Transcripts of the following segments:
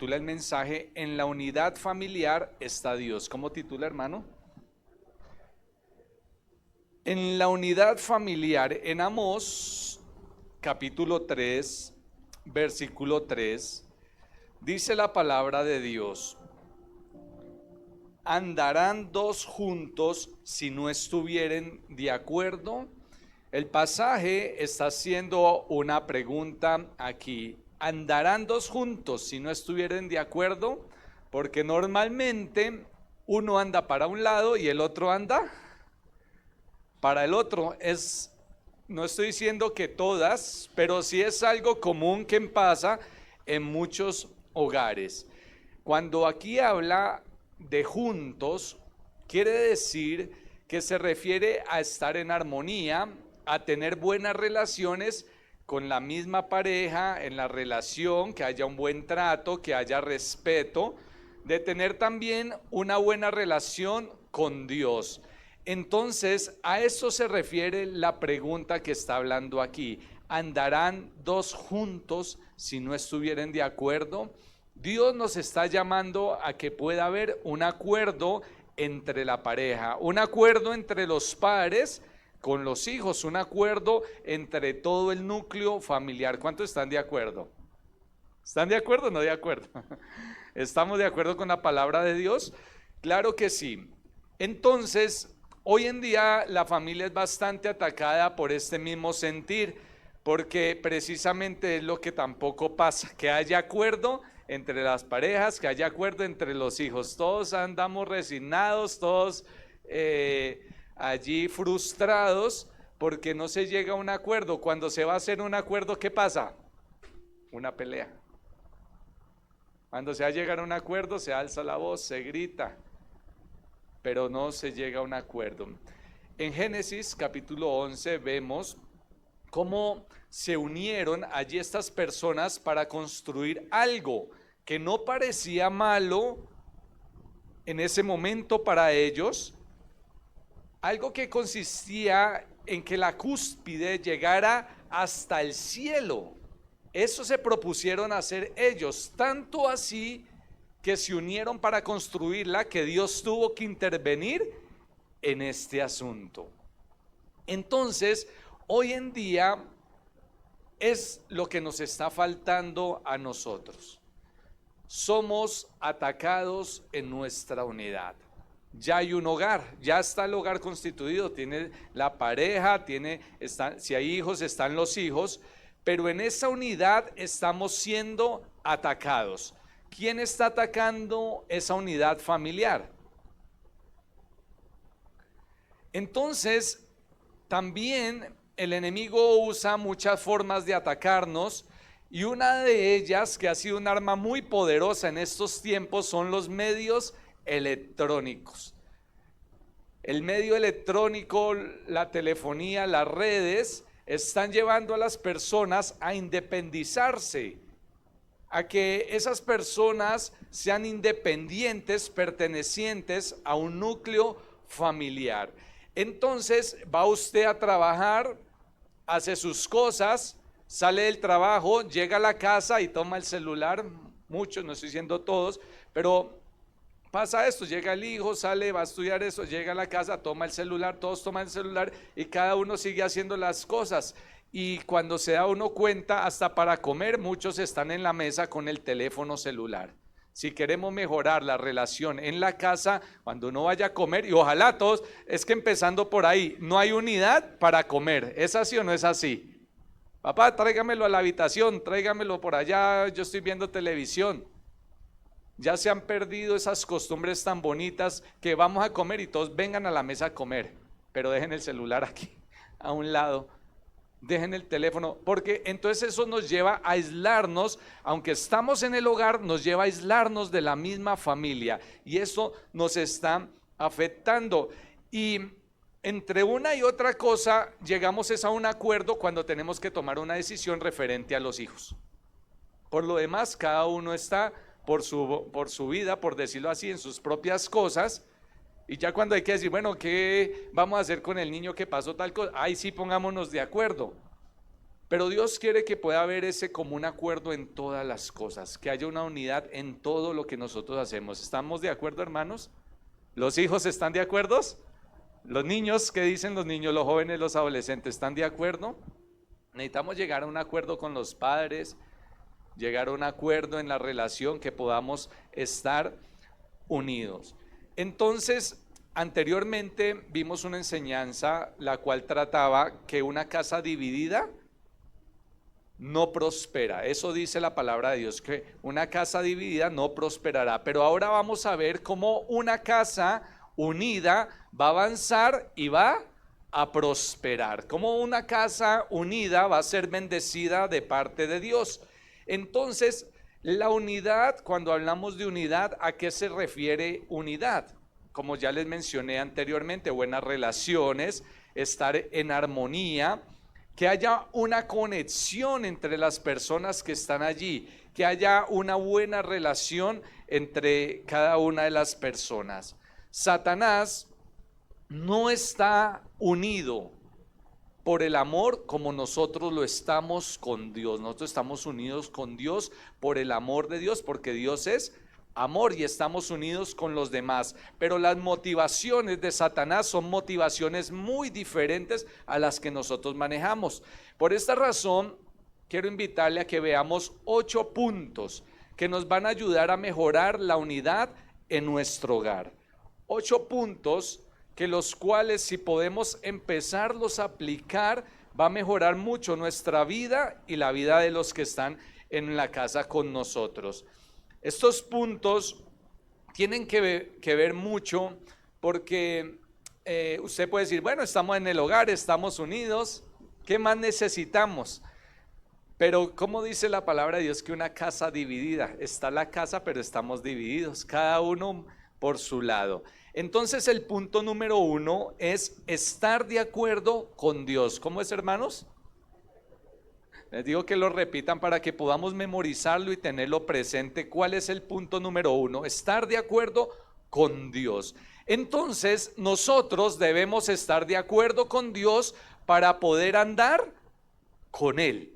titula el mensaje: En la unidad familiar está Dios. ¿Cómo titula, hermano? En la unidad familiar, en Amós, capítulo 3, versículo 3, dice la palabra de Dios: ¿Andarán dos juntos si no estuvieren de acuerdo? El pasaje está haciendo una pregunta aquí. ¿Andarán dos juntos si no estuvieren de acuerdo? Porque normalmente uno anda para un lado y el otro anda para el otro. No estoy diciendo que todas, pero sí es algo común que pasa en muchos hogares. Cuando aquí habla de juntos, quiere decir que se refiere a estar en armonía, a tener buenas relaciones con la misma pareja, en la relación, que haya un buen trato, que haya respeto, de tener también una buena relación con Dios. Entonces, a eso se refiere la pregunta que está hablando aquí. ¿Andarán dos juntos si no estuvieren de acuerdo? Dios nos está llamando a que pueda haber un acuerdo entre la pareja, un acuerdo entre los padres con los hijos, un acuerdo entre todo el núcleo familiar. ¿Cuántos están de acuerdo? ¿Están de acuerdo o no de acuerdo? ¿Estamos de acuerdo con la palabra de Dios? Claro que sí. Entonces, hoy en día la familia es bastante atacada por este mismo sentir, porque precisamente es lo que tampoco pasa, que haya acuerdo entre las parejas, que haya acuerdo entre los hijos. Todos andamos resignados, todos allí frustrados porque no se llega a un acuerdo. Cuando se va a hacer un acuerdo, ¿qué pasa? Una pelea. Cuando se va a llegar a un acuerdo, se alza la voz, se grita, pero no se llega a un acuerdo. En Génesis capítulo 11 vemos cómo se unieron allí estas personas para construir algo que no parecía malo en ese momento para ellos, algo que consistía en que la cúspide llegara hasta el cielo. Eso se propusieron hacer ellos, tanto así que se unieron para construirla, que Dios tuvo que intervenir en este asunto. Entonces, hoy en día es lo que nos está faltando a nosotros. Somos atacados en nuestra unidad. Ya hay un hogar, ya está el hogar constituido, tiene la pareja, si hay hijos, están los hijos, pero en esa unidad estamos siendo atacados. ¿Quién está atacando esa unidad familiar? Entonces, también el enemigo usa muchas formas de atacarnos, y una de ellas, que ha sido un arma muy poderosa en estos tiempos, son los medios electrónicos. El medio electrónico, la telefonía, las redes, están llevando a las personas a independizarse, a que esas personas sean independientes, pertenecientes a un núcleo familiar. Entonces va usted a trabajar, hace sus cosas, sale del trabajo, llega a la casa y toma el celular. Muchos, no estoy diciendo todos, pero pasa esto: llega el hijo, sale, va a estudiar eso, llega a la casa, toma el celular, todos toman el celular y cada uno sigue haciendo las cosas. Y cuando se da uno cuenta, hasta para comer muchos están en la mesa con el teléfono celular. Si queremos mejorar la relación en la casa, cuando uno vaya a comer, y ojalá todos, es que empezando por ahí, no hay unidad para comer. ¿Es así o no es así? Papá, tráigamelo a la habitación, tráigamelo por allá, yo estoy viendo televisión. Ya se han perdido esas costumbres tan bonitas que vamos a comer y todos vengan a la mesa a comer, pero dejen el celular aquí a un lado, dejen el teléfono, porque entonces eso nos lleva a aislarnos. Aunque estamos en el hogar, nos lleva a aislarnos de la misma familia, y eso nos está afectando. Y entre una y otra cosa llegamos a un acuerdo cuando tenemos que tomar una decisión referente a los hijos. Por lo demás, cada uno está por su vida, por decirlo así, en sus propias cosas. Y ya cuando hay que decir, bueno, ¿qué vamos a hacer con el niño que pasó tal cosa? Ahí sí pongámonos de acuerdo. Pero Dios quiere que pueda haber ese común acuerdo en todas las cosas, que haya una unidad en todo lo que nosotros hacemos. ¿Estamos de acuerdo, hermanos? ¿Los hijos están de acuerdo? ¿Los niños, qué dicen los niños, los jóvenes, los adolescentes, están de acuerdo? Necesitamos llegar a un acuerdo con los padres, llegar a un acuerdo en la relación, que podamos estar unidos. Entonces, anteriormente vimos una enseñanza la cual trataba que una casa dividida no prospera. Eso dice la palabra de Dios, que una casa dividida no prosperará. Pero ahora vamos a ver cómo una casa unida va a avanzar y va a prosperar. Cómo una casa unida va a ser bendecida de parte de Dios. Entonces, la unidad, cuando hablamos de unidad, ¿a qué se refiere unidad? Como ya les mencioné anteriormente, buenas relaciones, estar en armonía, que haya una conexión entre las personas que están allí, que haya una buena relación entre cada una de las personas. Satanás no está unido por el amor como nosotros lo estamos con Dios. Nosotros estamos unidos con Dios por el amor de Dios, porque Dios es amor y estamos unidos con los demás. Pero las motivaciones de Satanás son motivaciones muy diferentes a las que nosotros manejamos. Por esta razón, quiero invitarle a que veamos 8 puntos que nos van a ayudar a mejorar la unidad en nuestro hogar. 8 puntos que los cuales, si podemos empezarlos a aplicar, va a mejorar mucho nuestra vida y la vida de los que están en la casa con nosotros. Estos puntos tienen que ver mucho porque usted puede decir, bueno, estamos en el hogar, estamos unidos, ¿qué más necesitamos? Pero ¿cómo dice la palabra de Dios que una casa dividida? Está la casa, pero estamos divididos, cada uno por su lado. Entonces el punto número 1 es estar de acuerdo con Dios. ¿Cómo es, hermanos? Les digo que lo repitan para que podamos memorizarlo y tenerlo presente. ¿Cuál es el punto número 1? Estar de acuerdo con Dios. Entonces nosotros debemos estar de acuerdo con Dios para poder andar con Él.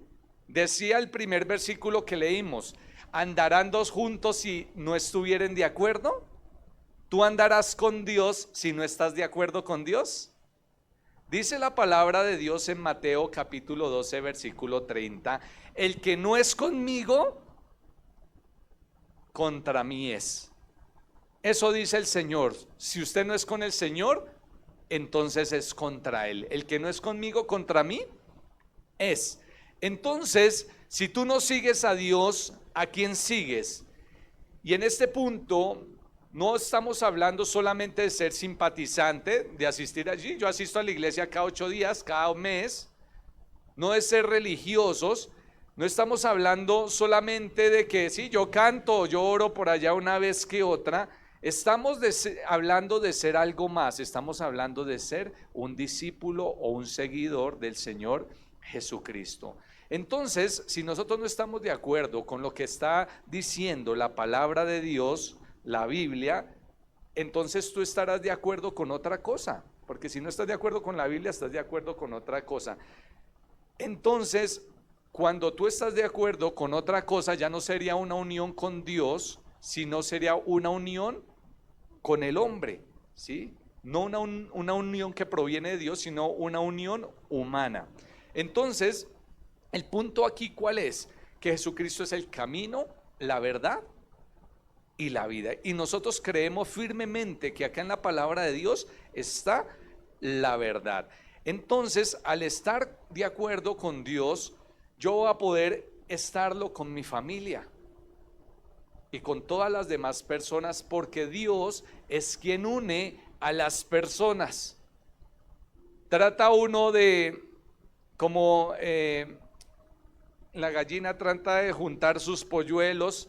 Decía el primer versículo que leímos, ¿andarán dos juntos si no estuvieren de acuerdo? ¿Tú andarás con Dios si no estás de acuerdo con Dios? Dice la palabra de Dios en Mateo capítulo 12 versículo 30, el que no es conmigo, contra mí es. Eso dice el Señor. Si usted no es con el Señor, entonces es contra Él. El que no es conmigo, contra mí es. Entonces, si tú no sigues a Dios, ¿a quién sigues? Y en este punto no estamos hablando solamente de ser simpatizante, de asistir allí. Yo asisto a la iglesia cada 8 días, cada mes. No de ser religiosos. No estamos hablando solamente de que sí, yo canto, yo oro por allá una vez que otra. Estamos hablando de ser algo más. Estamos hablando de ser un discípulo o un seguidor del Señor Jesucristo. Entonces, si nosotros no estamos de acuerdo con lo que está diciendo la palabra de Dios, la Biblia, entonces tú estarás de acuerdo con otra cosa, porque si no estás de acuerdo con la Biblia, estás de acuerdo con otra cosa. Entonces, cuando tú estás de acuerdo con otra cosa, ya no sería una unión con Dios, sino sería una unión con el hombre, ¿sí? No una unión que proviene de Dios, sino una unión humana. Entonces, el punto aquí, ¿cuál es? Que Jesucristo es el camino, la verdad y la vida. Y nosotros creemos firmemente que acá en la palabra de Dios está la verdad. Entonces, al estar de acuerdo con Dios, yo voy a poder estarlo con mi familia y con todas las demás personas, porque Dios es quien une a las personas. Trata uno de, como la gallina trata de juntar sus polluelos,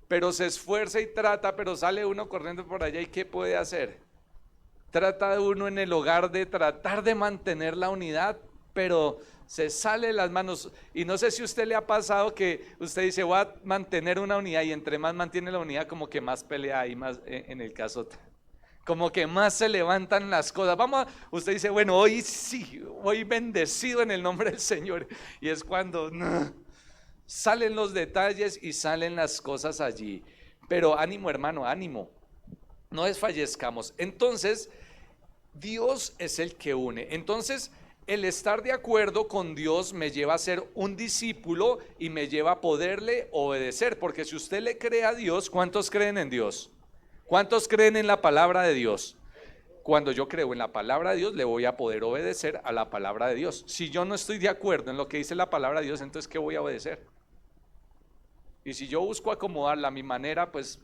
pero se esfuerza y trata, pero sale uno corriendo por allá, ¿y qué puede hacer? Trata de uno en el hogar de tratar de mantener la unidad, pero se sale de las manos. Y no sé si a usted le ha pasado que usted dice, voy a mantener una unidad, y entre más mantiene la unidad, como que más pelea hay, más en el caso. como que más se levantan las cosas. Usted dice, bueno, hoy sí, hoy bendecido en el nombre del Señor. Y es cuando salen los detalles y salen las cosas allí. Pero ánimo, hermano, ánimo. No desfallezcamos. Entonces, Dios es el que une. Entonces, el estar de acuerdo con Dios me lleva a ser un discípulo y me lleva a poderle obedecer. Porque si usted le cree a Dios, ¿cuántos creen en Dios? ¿Cuántos creen en la palabra de Dios? Cuando yo creo en la palabra de Dios, le voy a poder obedecer a la palabra de Dios. Si yo no estoy de acuerdo en lo que dice la palabra de Dios, entonces ¿qué voy a obedecer? Y si yo busco acomodarla a mi manera, pues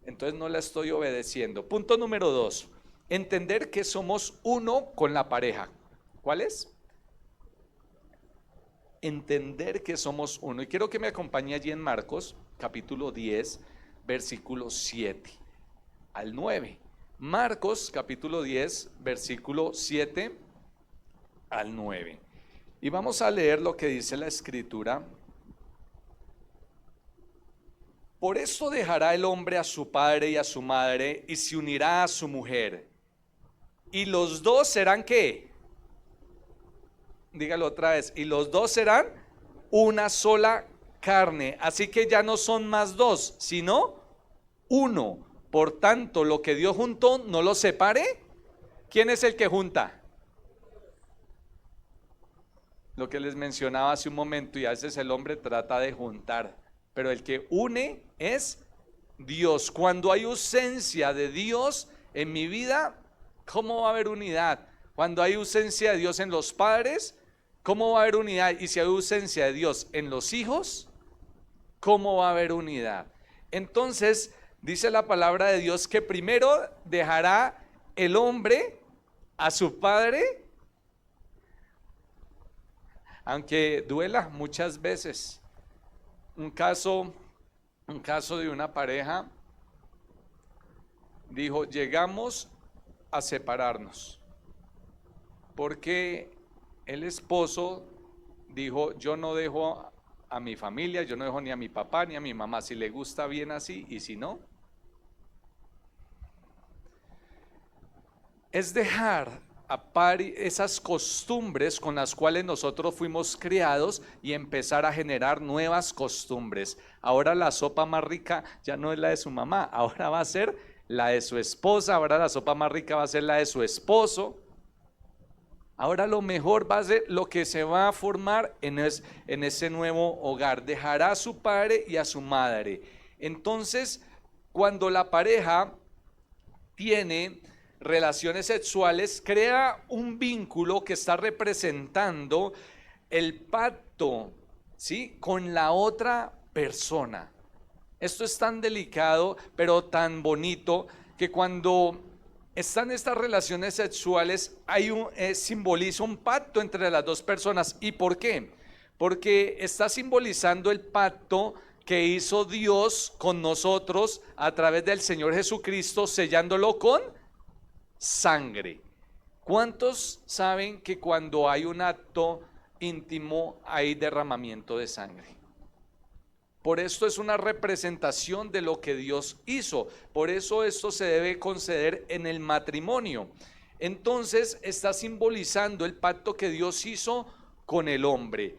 entonces no la estoy obedeciendo. Punto número 2, entender que somos uno con la pareja. ¿Cuál es? Entender que somos uno. Y quiero que me acompañe allí en Marcos, capítulo 10, versículos 7 al 9. Marcos, capítulo 10, versículo 7 al 9. Y vamos a leer lo que dice la Escritura. Por esto dejará el hombre a su padre y a su madre y se unirá a su mujer. Y los dos serán ¿qué? Dígalo otra vez. Y los dos serán una sola carne. Así que ya no son más dos, sino uno. Por tanto, lo que Dios juntó, no lo separe. ¿Quién es el que junta? Lo que les mencionaba hace un momento, y a veces el hombre trata de juntar, pero el que une es Dios. Cuando hay ausencia de Dios en mi vida, ¿cómo va a haber unidad? Cuando hay ausencia de Dios en los padres, ¿cómo va a haber unidad? Y si hay ausencia de Dios en los hijos, ¿cómo va a haber unidad? Entonces, dice la palabra de Dios que primero dejará el hombre a su padre, aunque duela muchas veces. Un caso de una pareja dijo, llegamos a separarnos porque el esposo dijo, yo no dejo a mi familia, yo no dejo ni a mi papá ni a mi mamá, si le gusta bien así y si no. Es dejar a par esas costumbres con las cuales nosotros fuimos criados y empezar a generar nuevas costumbres. Ahora la sopa más rica ya no es la de su mamá, ahora va a ser la de su esposa, ahora la sopa más rica va a ser la de su esposo. Ahora lo mejor va a ser lo que se va a formar en ese nuevo hogar. Dejará a su padre y a su madre. Entonces, cuando la pareja tiene relaciones sexuales, crea un vínculo que está representando el pacto, ¿sí?, con la otra persona. Esto es tan delicado, pero tan bonito, que cuando están estas relaciones sexuales simboliza un pacto entre las dos personas. ¿Y por qué? Porque está simbolizando el pacto que hizo Dios con nosotros a través del Señor Jesucristo, sellándolo con sangre. ¿Cuántos saben que cuando hay un acto íntimo hay derramamiento de sangre? Por esto es una representación de lo que Dios hizo. Por eso esto se debe conceder en el matrimonio. Entonces está simbolizando el pacto que Dios hizo con el hombre.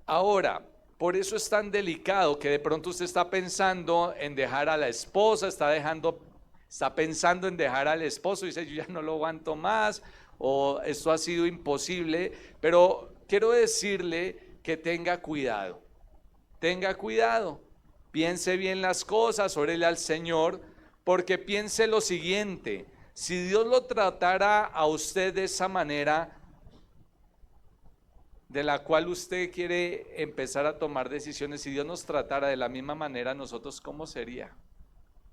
Ahora, por eso es tan delicado que de pronto usted está pensando en dejar a la esposa, está pensando en dejar al esposo y dice, yo ya no lo aguanto más, o esto ha sido imposible. Pero quiero decirle que tenga cuidado. Tenga cuidado, piense bien las cosas, órele al Señor, porque piense lo siguiente: si Dios lo tratara a usted de esa manera, de la cual usted quiere empezar a tomar decisiones, si Dios nos tratara de la misma manera, nosotros ¿cómo sería?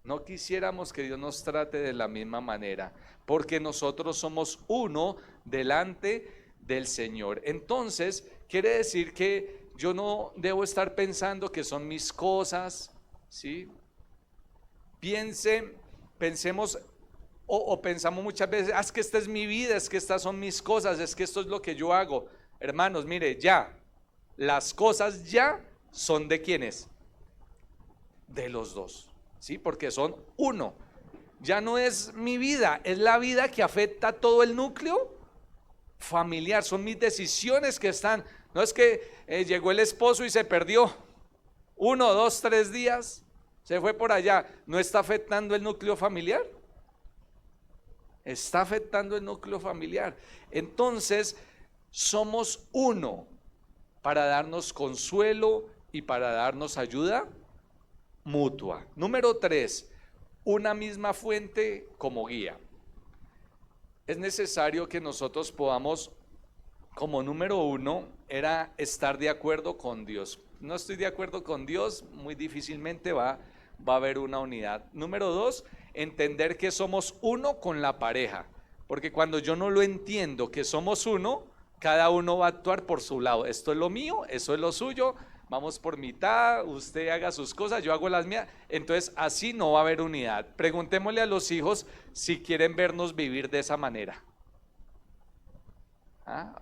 No quisiéramos que Dios nos trate de la misma manera, porque nosotros somos uno delante del Señor. Entonces, quiere decir que yo no debo estar pensando que son mis cosas, ¿sí? Pensemos o pensamos muchas veces, es que esta es mi vida, es que estas son mis cosas, es que esto es lo que yo hago. Hermanos, mire, ya, las cosas ya son de ¿quiénes? De los dos, ¿sí? Porque son uno. ya no es mi vida, es la vida que afecta a todo el núcleo familiar. Son mis decisiones que están. No es que llegó el esposo y se perdió 1, 2, 3 días, se fue por allá. ¿No está afectando el núcleo familiar? Está afectando el núcleo familiar. Entonces, somos uno para darnos consuelo y para darnos ayuda mutua. Número 3, una misma fuente como guía. Es necesario que nosotros podamos, como número 1, era estar de acuerdo con Dios. No estoy de acuerdo con Dios, muy difícilmente va a haber una unidad. Número 2, entender que somos uno con la pareja, porque cuando yo no lo entiendo que somos uno, cada uno va a actuar por su lado. Esto es lo mío, eso es lo suyo, vamos por mitad, usted haga sus cosas, yo hago las mías. Entonces así no va a haber unidad. Preguntémosle a los hijos si quieren vernos vivir de esa manera.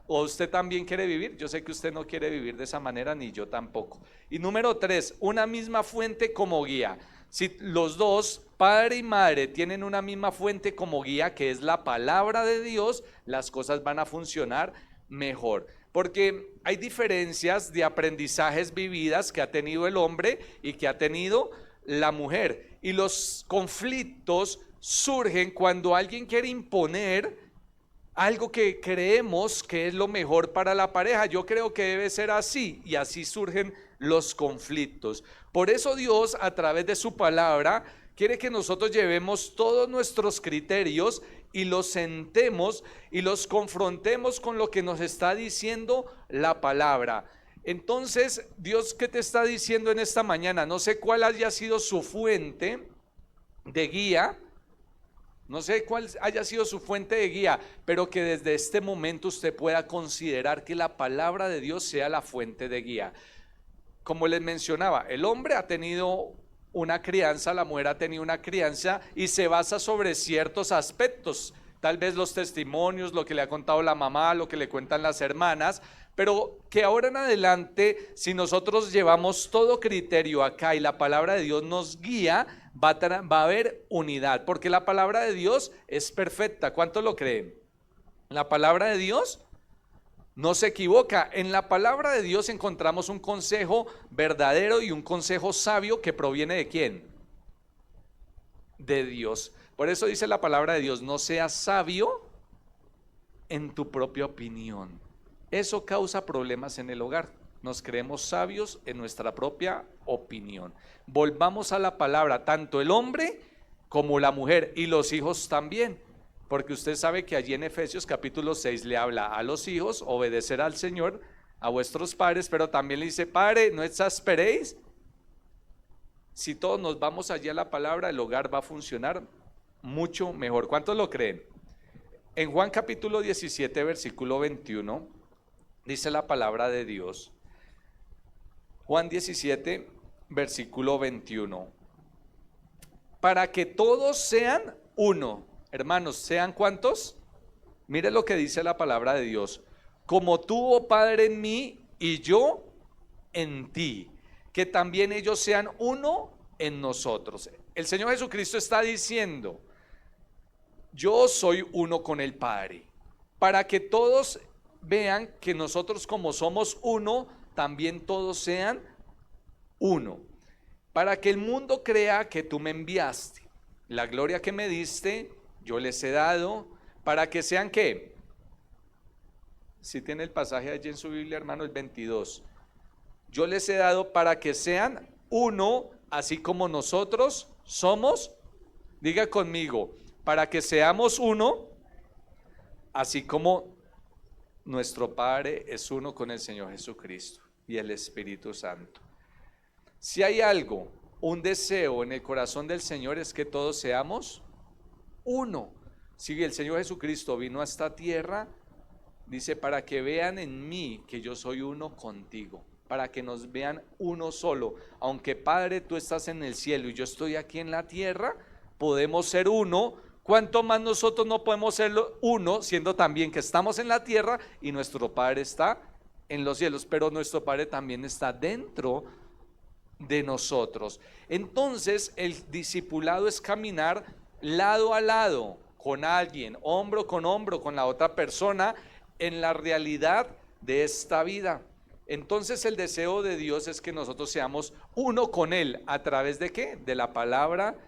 ¿O usted también quiere vivir? Yo sé que usted no quiere vivir de esa manera, ni yo tampoco. Y número 3, una misma fuente como guía. Si los dos, padre y madre, tienen una misma fuente como guía, que es la palabra de Dios, las cosas van a funcionar mejor. Porque hay diferencias de aprendizajes vividas que ha tenido el hombre y que ha tenido la mujer. Y los conflictos surgen cuando alguien quiere imponer algo que creemos que es lo mejor para la pareja. Yo creo que debe ser así, y así surgen los conflictos. Por eso Dios, a través de su palabra, quiere que nosotros llevemos todos nuestros criterios y los sentemos y los confrontemos con lo que nos está diciendo la palabra. Entonces, Dios, ¿qué te está diciendo en esta mañana? No sé cuál haya sido su fuente de guía, no sé cuál haya sido su fuente de guía, pero que desde este momento usted pueda considerar que la palabra de Dios sea la fuente de guía. Como les mencionaba, el hombre ha tenido una crianza, la mujer ha tenido una crianza y se basa sobre ciertos aspectos, tal vez los testimonios, lo que le ha contado la mamá, lo que le cuentan las hermanas, pero que ahora en adelante, si nosotros llevamos todo criterio acá y la palabra de Dios nos guía, va a haber unidad, porque la palabra de Dios es perfecta. ¿Cuántos lo creen? La palabra de Dios no se equivoca. En la palabra de Dios encontramos un consejo verdadero y un consejo sabio que proviene ¿de quién? De Dios. Por eso dice la palabra de Dios: no seas sabio en tu propia opinión. Eso causa problemas en el hogar. Nos creemos sabios en nuestra propia opinión. Volvamos a la palabra, tanto el hombre como la mujer y los hijos también, porque usted sabe que allí en Efesios capítulo 6 le habla a los hijos: obedecer al Señor, a vuestros padres, pero también le dice: padre, no exasperéis. Si todos nos vamos allí a la palabra, el hogar va a funcionar mucho mejor. ¿Cuántos lo creen? En Juan capítulo 17 versículo 21 dice la palabra de Dios. Juan 17 versículo 21: para que todos sean uno. Hermanos, ¿sean cuántos? Mire lo que dice la palabra de Dios: como tú, oh Padre, en mí y yo en ti, que también ellos sean uno en nosotros. El Señor Jesucristo está diciendo: yo soy uno con el Padre, para que todos vean que nosotros, como somos uno, también todos sean uno, para que el mundo crea que tú me enviaste. La gloria que me diste yo les he dado, para que sean ¿qué? Si tiene el pasaje allí en su Biblia, hermano, el 22. Yo les he dado para que sean uno, así como nosotros somos. Diga conmigo: para que seamos uno, así como nuestro Padre es uno con el Señor Jesucristo y el Espíritu Santo. Si hay algo, un deseo en el corazón del Señor, es que todos seamos uno. Si el Señor Jesucristo vino a esta tierra, dice: para que vean en mí que yo soy uno contigo, para que nos vean uno solo. Aunque Padre, tú estás en el cielo y yo estoy aquí en la tierra, podemos ser uno. ¿Cuánto más nosotros no podemos ser uno, siendo también que estamos en la tierra y nuestro Padre está en los cielos? Pero nuestro Padre también está dentro de nosotros. Entonces el discipulado es caminar lado a lado con alguien, hombro con la otra persona, en la realidad de esta vida. Entonces el deseo de Dios es que nosotros seamos uno con Él. ¿A través de qué? De la palabra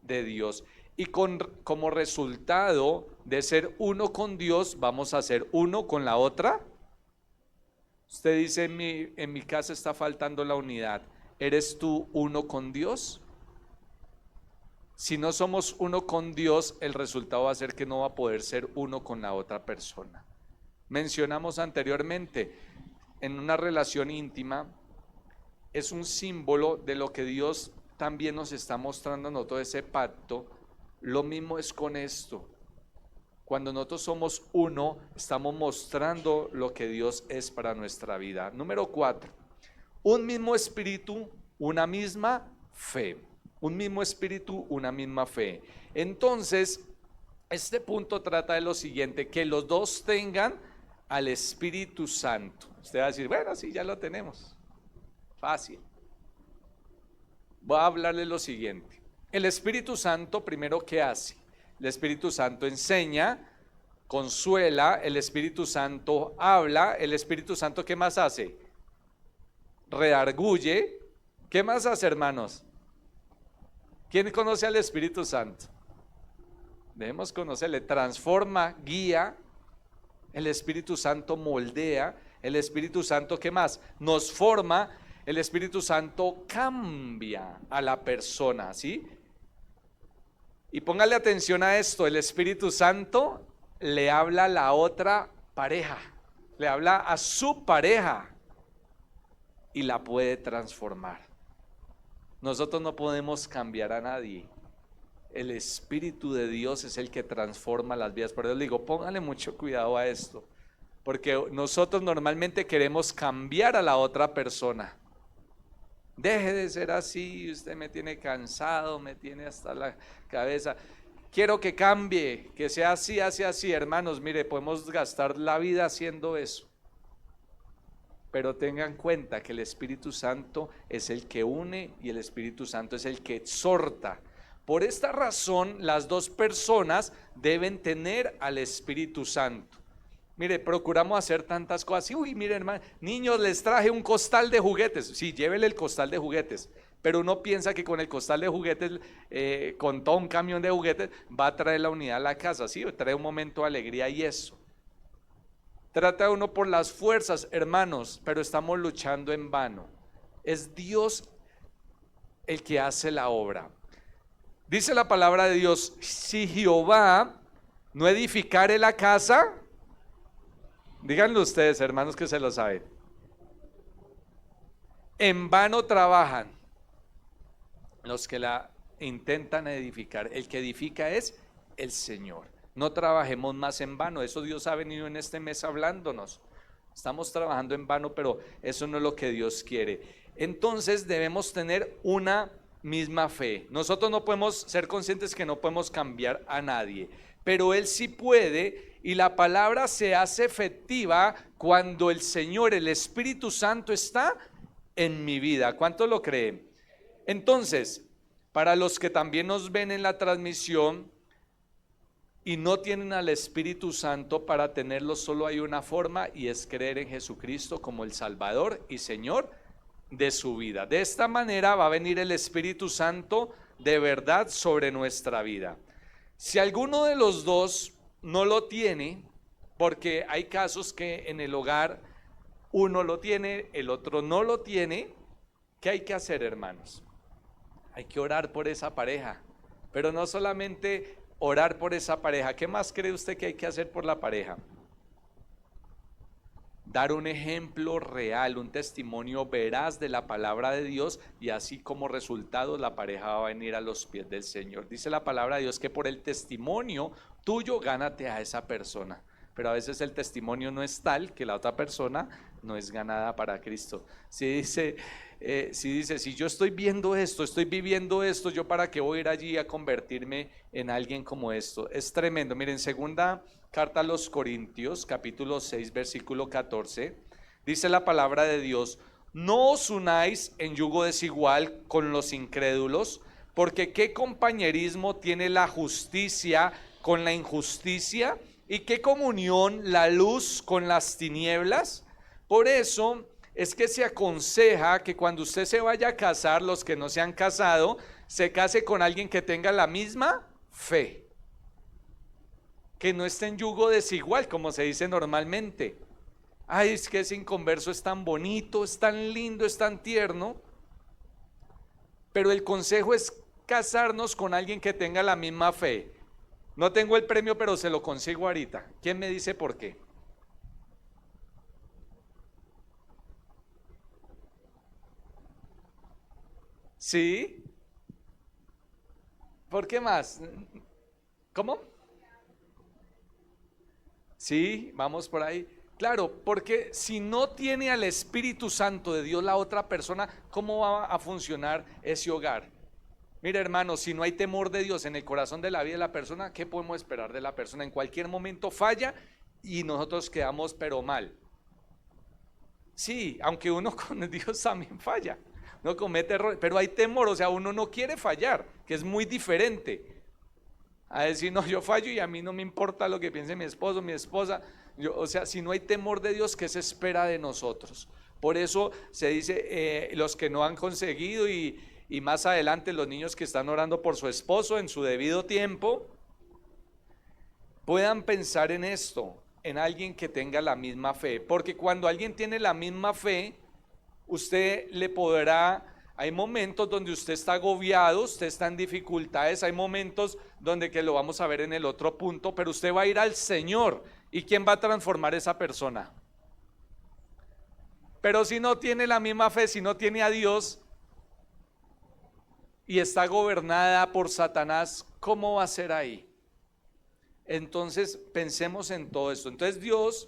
de Dios. Y como resultado de ser uno con Dios, vamos a ser uno con la otra. Usted dice, en mi casa está faltando la unidad. ¿Eres tú uno con Dios? Si no somos uno con Dios, el resultado va a ser que no va a poder ser uno con la otra persona. Mencionamos anteriormente, en una relación íntima, es un símbolo de lo que Dios también nos está mostrando en todo ese pacto. Lo mismo es con esto. Cuando nosotros somos uno, estamos mostrando lo que Dios es para nuestra vida. Número 4, un mismo espíritu, una misma fe. Un mismo espíritu, una misma fe. Entonces, este punto trata de lo siguiente: que los dos tengan al Espíritu Santo. Usted va a decir, bueno, sí, ya lo tenemos. Fácil. Voy a hablarle lo siguiente. El Espíritu Santo, primero, ¿qué hace? El Espíritu Santo enseña, consuela, el Espíritu Santo habla, el Espíritu Santo, ¿qué más hace? Redarguye. ¿Qué más hace, hermanos? ¿Quién conoce al Espíritu Santo? Debemos conocerle. Transforma, guía. El Espíritu Santo moldea. El Espíritu Santo, ¿qué más? Nos forma. El Espíritu Santo cambia a la persona, ¿sí? Y póngale atención a esto: el Espíritu Santo le habla a la otra pareja, le habla a su pareja y la puede transformar. Nosotros no podemos cambiar a nadie. El Espíritu de Dios es el que transforma las vidas. Por eso le digo, póngale mucho cuidado a esto, porque nosotros normalmente queremos cambiar a la otra persona. Deje de ser así, usted me tiene cansado, me tiene hasta la cabeza. Quiero que cambie, que sea así, así. Hermanos, mire, podemos gastar la vida haciendo eso. Pero tengan en cuenta que el Espíritu Santo es el que une y el Espíritu Santo es el que exhorta. Por esta razón, las dos personas deben tener al Espíritu Santo. Mire, procuramos hacer tantas cosas. Uy, miren, hermano, niños, les traje un costal de juguetes. Sí, llévele el costal de juguetes. Pero uno piensa que con el costal de juguetes, con todo un camión de juguetes, va a traer la unidad a la casa. Sí, trae un momento de alegría y eso. Trata uno por las fuerzas, hermanos, pero estamos luchando en vano. Es Dios el que hace la obra. Dice la palabra de Dios: si Jehová no edificare la casa, díganlo ustedes, hermanos, que se lo saben, en vano trabajan los que la intentan edificar. El que edifica es el Señor. No trabajemos más en vano. Eso Dios ha venido en este mes hablándonos. Estamos trabajando en vano, pero eso no es lo que Dios quiere. Entonces debemos tener una misma fe. Nosotros no podemos ser conscientes que no podemos cambiar a nadie, pero Él sí puede, y la palabra se hace efectiva cuando el Señor, el Espíritu Santo, está en mi vida. ¿Cuántos lo creen? Entonces, para los que también nos ven en la transmisión y no tienen al Espíritu Santo, para tenerlo solo hay una forma, y es creer en Jesucristo como el Salvador y Señor de su vida. De esta manera va a venir el Espíritu Santo de verdad sobre nuestra vida. Si alguno de los dos no lo tiene, porque hay casos que en el hogar uno lo tiene, el otro no lo tiene, ¿qué hay que hacer, hermanos? Hay que orar por esa pareja, pero no solamente orar por esa pareja. ¿Qué más cree usted que hay que hacer por la pareja? Dar un ejemplo real, un testimonio veraz de la palabra de Dios, y así como resultado la pareja va a venir a los pies del Señor. Dice la palabra de Dios que por el testimonio tuyo gánate a esa persona, pero a veces el testimonio no es tal que la otra persona no es ganada para Cristo. Si dice, si yo estoy viendo esto, estoy viviendo esto, ¿yo para qué voy a ir allí a convertirme en alguien como esto? Es tremendo. Miren, segunda carta a los Corintios, capítulo 6, versículo 14, dice la palabra de Dios: no os unáis en yugo desigual con los incrédulos, Porque ¿qué compañerismo tiene la justicia con la injusticia? ¿Y qué comunión la luz con las tinieblas? Por eso es que se aconseja que cuando usted se vaya a casar, los que no se han casado, se case con alguien que tenga la misma fe, que no esté en yugo desigual, como se dice normalmente. Ay, es que ese inconverso es tan bonito, es tan lindo, es tan tierno. Pero el consejo es casarnos con alguien que tenga la misma fe. No tengo el premio, pero se lo consigo ahorita. ¿Quién me dice por qué? ¿Sí? ¿Por qué más? ¿Cómo? Sí, vamos por ahí. Claro, porque si no tiene al Espíritu Santo de Dios la otra persona, ¿cómo va a funcionar ese hogar? Mira, hermano, si no hay temor de Dios en el corazón de la vida de la persona, ¿qué podemos esperar de la persona? En cualquier momento falla y nosotros quedamos pero mal. Sí, aunque uno con Dios también falla, no comete errores, pero hay temor, o sea, uno no quiere fallar, que es muy diferente a decir, no, yo fallo y a mí no me importa lo que piense mi esposo, mi esposa. O sea, si no hay temor de Dios, ¿qué se espera de nosotros? Por eso se dice, los que no han conseguido y más adelante los niños que están orando por su esposo en su debido tiempo, puedan pensar en esto, en alguien que tenga la misma fe. Porque cuando alguien tiene la misma fe, usted le podrá, hay momentos donde usted está agobiado, usted está en dificultades, hay momentos donde que lo vamos a ver en el otro punto, pero usted va a ir al Señor. ¿Y quién va a transformar esa persona? Pero si no tiene la misma fe, si no tiene a Dios y está gobernada por Satanás, ¿cómo va a ser ahí? Entonces pensemos en todo esto. Entonces Dios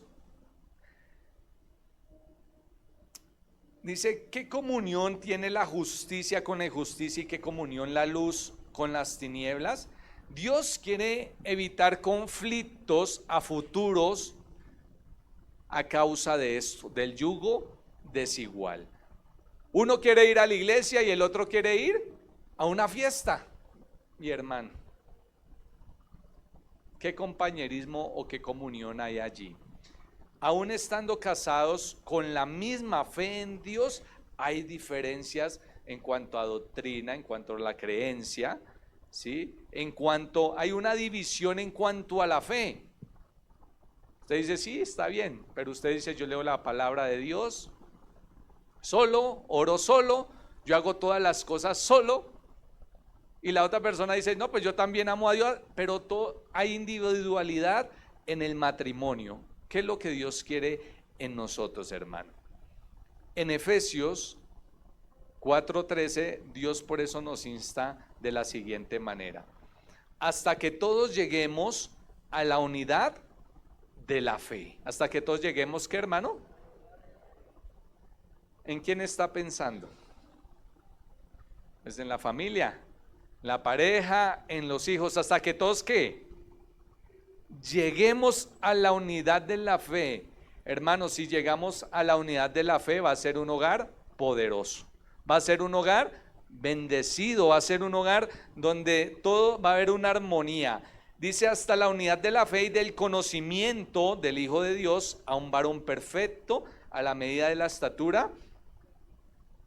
dice, ¿qué comunión tiene la justicia con la injusticia y qué comunión la luz con las tinieblas? Dios quiere evitar conflictos a futuros a causa de esto, del yugo desigual. Uno quiere ir a la iglesia y el otro quiere ir a una fiesta. Mi hermano, ¿qué compañerismo o qué comunión hay allí? Aún estando casados con la misma fe en Dios, hay diferencias en cuanto a doctrina, en cuanto a la creencia, ¿sí? En cuanto, hay una división en cuanto a la fe. Usted dice, sí, está bien, pero usted dice, yo leo la palabra de Dios solo, oro solo, yo hago todas las cosas solo, y la otra persona dice, no, pues yo también amo a Dios, pero hay individualidad en el matrimonio. ¿Qué es lo que Dios quiere en nosotros, hermano? En Efesios 4:13, Dios por eso nos insta de la siguiente manera: hasta que todos lleguemos a la unidad de la fe. Hasta que todos lleguemos, ¿qué, hermano? ¿En quién está pensando? Es en la familia, la pareja, en los hijos. Hasta que todos, ¿qué? Lleguemos a la unidad de la fe. Hermanos, si llegamos a la unidad de la fe, va a ser un hogar poderoso, va a ser un hogar bendecido, va a ser un hogar donde todo va a haber una armonía. Dice, hasta la unidad de la fe y del conocimiento del Hijo de Dios, a un varón perfecto, a la medida de la estatura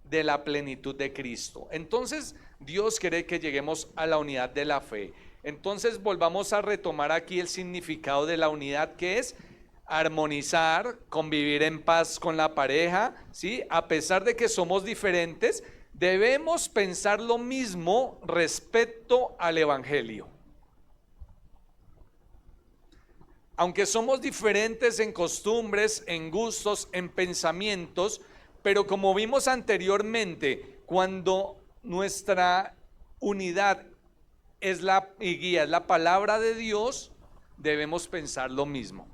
de la plenitud de Cristo. Entonces Dios quiere que lleguemos a la unidad de la fe. Entonces volvamos a retomar aquí el significado de la unidad, que es armonizar, convivir en paz con la pareja, ¿sí? A pesar de que somos diferentes, debemos pensar lo mismo respecto al Evangelio. Aunque somos diferentes en costumbres, en gustos, en pensamientos, pero como vimos anteriormente, cuando nuestra unidad es la guía, es la palabra de Dios, debemos pensar lo mismo.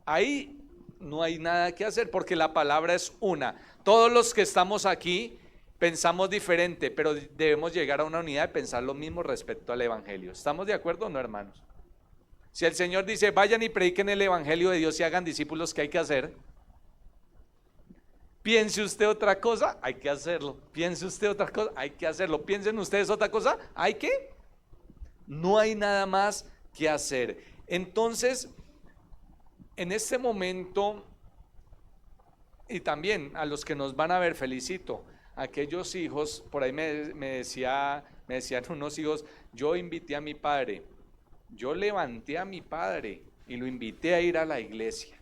Ahí no hay nada que hacer porque la palabra es una. Todos los que estamos aquí pensamos diferente, pero debemos llegar a una unidad de pensar lo mismo respecto al Evangelio. ¿Estamos de acuerdo o no, hermanos? Si el Señor dice, vayan y prediquen el Evangelio de Dios y hagan discípulos, ¿qué hay que hacer? Piense usted otra cosa, hay que hacerlo. Piense usted otra cosa, hay que hacerlo. Piensen ustedes otra cosa, hay que. No hay nada más que hacer. Entonces, en este momento, y también a los que nos van a ver, felicito. Aquellos hijos, por ahí me decían unos hijos, yo invité a mi padre, yo levanté a mi padre y lo invité a ir a la iglesia.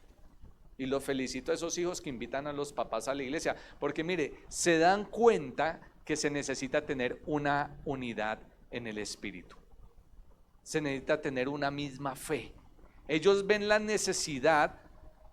Y los felicito a esos hijos que invitan a los papás a la iglesia, porque mire, se dan cuenta que se necesita tener una unidad en el espíritu. Se necesita tener una misma fe. Ellos ven la necesidad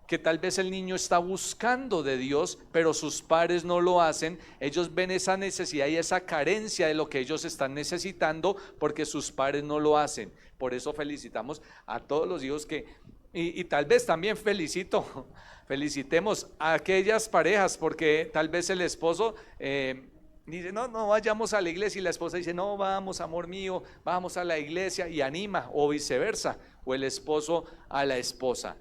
que tal vez el niño está buscando de Dios, pero sus padres no lo hacen. Ellos ven esa necesidad y esa carencia de lo que ellos están necesitando porque sus padres no lo hacen. Por eso felicitamos a todos los hijos que, y tal vez también felicitemos a aquellas parejas, porque tal vez el esposo dice, no vayamos a la iglesia, y la esposa dice, no, vamos, amor mío, vamos a la iglesia, y anima, o viceversa, o el esposo a la esposa.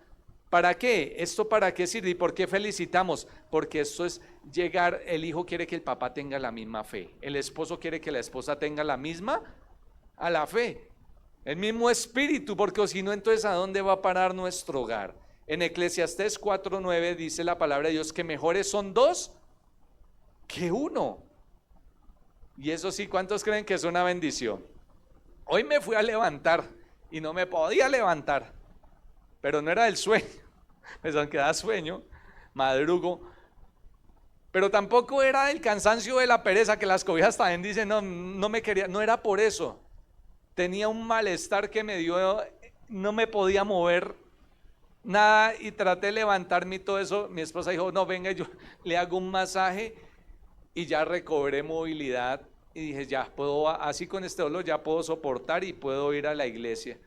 ¿Para qué? ¿Esto para qué sirve? ¿Y por qué felicitamos? Porque esto es llegar, el hijo quiere que el papá tenga la misma fe, el esposo quiere que la esposa tenga la misma a la fe, el mismo espíritu, porque si no, entonces ¿a dónde va a parar nuestro hogar? En Eclesiastés 4:9 dice la palabra de Dios que mejores son dos que uno. Y eso sí, ¿cuántos creen que es una bendición? Hoy me fui a levantar y no me podía levantar, pero no era del sueño, pues aunque da sueño, madrugo, pero tampoco era del cansancio de la pereza, que las cobijas también dicen, no me quería, no era por eso. Tenía un malestar que me dio, no me podía mover nada y traté de levantarme y todo eso. Mi esposa dijo, no, venga, yo le hago un masaje y ya recobré movilidad y dije, ya puedo, así con este dolor ya puedo soportar y puedo ir a la iglesia.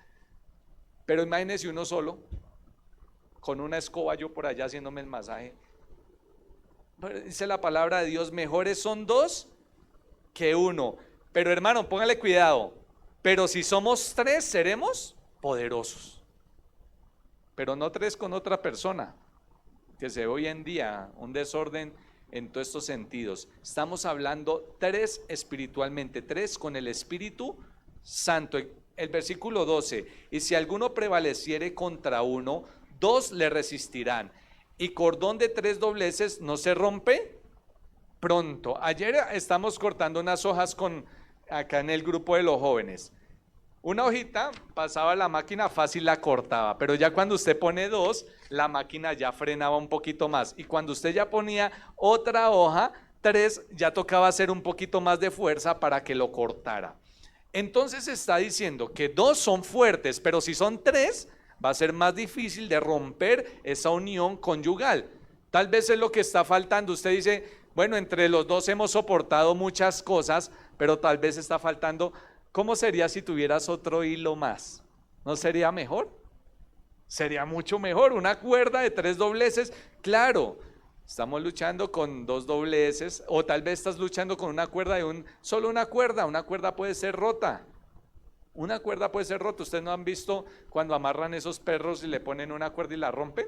Pero imagínese uno solo, con una escoba yo por allá haciéndome el masaje. Dice la palabra de Dios, mejores son dos que uno. Pero hermano, póngale cuidado, pero si somos tres seremos poderosos. Pero no tres con otra persona, que se ve hoy en día un desorden en todos estos sentidos. Estamos hablando tres espiritualmente, tres con el Espíritu Santo. El versículo 12, y si alguno prevaleciere contra uno, dos le resistirán, y cordón de tres dobleces no se rompe pronto. Ayer estamos cortando unas hojas acá en el grupo de los jóvenes. Una hojita pasaba la máquina, fácil la cortaba, pero ya cuando usted pone dos, la máquina ya frenaba un poquito más, y cuando usted ya ponía otra hoja, tres, ya tocaba hacer un poquito más de fuerza para que lo cortara. Entonces está diciendo que dos son fuertes, pero si son tres, va a ser más difícil de romper esa unión conyugal. Tal vez es lo que está faltando. Usted dice, bueno, entre los dos hemos soportado muchas cosas, pero tal vez está faltando. ¿Cómo sería si tuvieras otro hilo más? ¿No sería mejor? Sería mucho mejor, una cuerda de tres dobleces, claro. Estamos luchando con dos dobleces, o tal vez estás luchando con una cuerda de solo una cuerda puede ser rota. Una cuerda puede ser rota. ¿Ustedes no han visto cuando amarran esos perros y le ponen una cuerda y la rompen?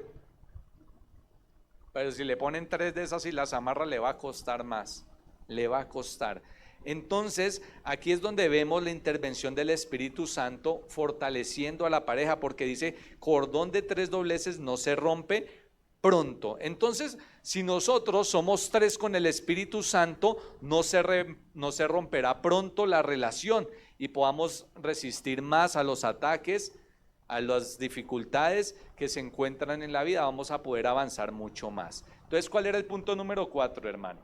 Pero si le ponen tres de esas y las amarra, le va a costar más, le va a costar. Entonces, aquí es donde vemos la intervención del Espíritu Santo fortaleciendo a la pareja, porque dice, cordón de tres dobleces no se rompe pronto. Entonces, si nosotros somos tres con el Espíritu Santo, no se romperá pronto la relación y podamos resistir más a los ataques, a las dificultades que se encuentran en la vida. Vamos a poder avanzar mucho más. Entonces, ¿cuál era el punto número 4, hermano?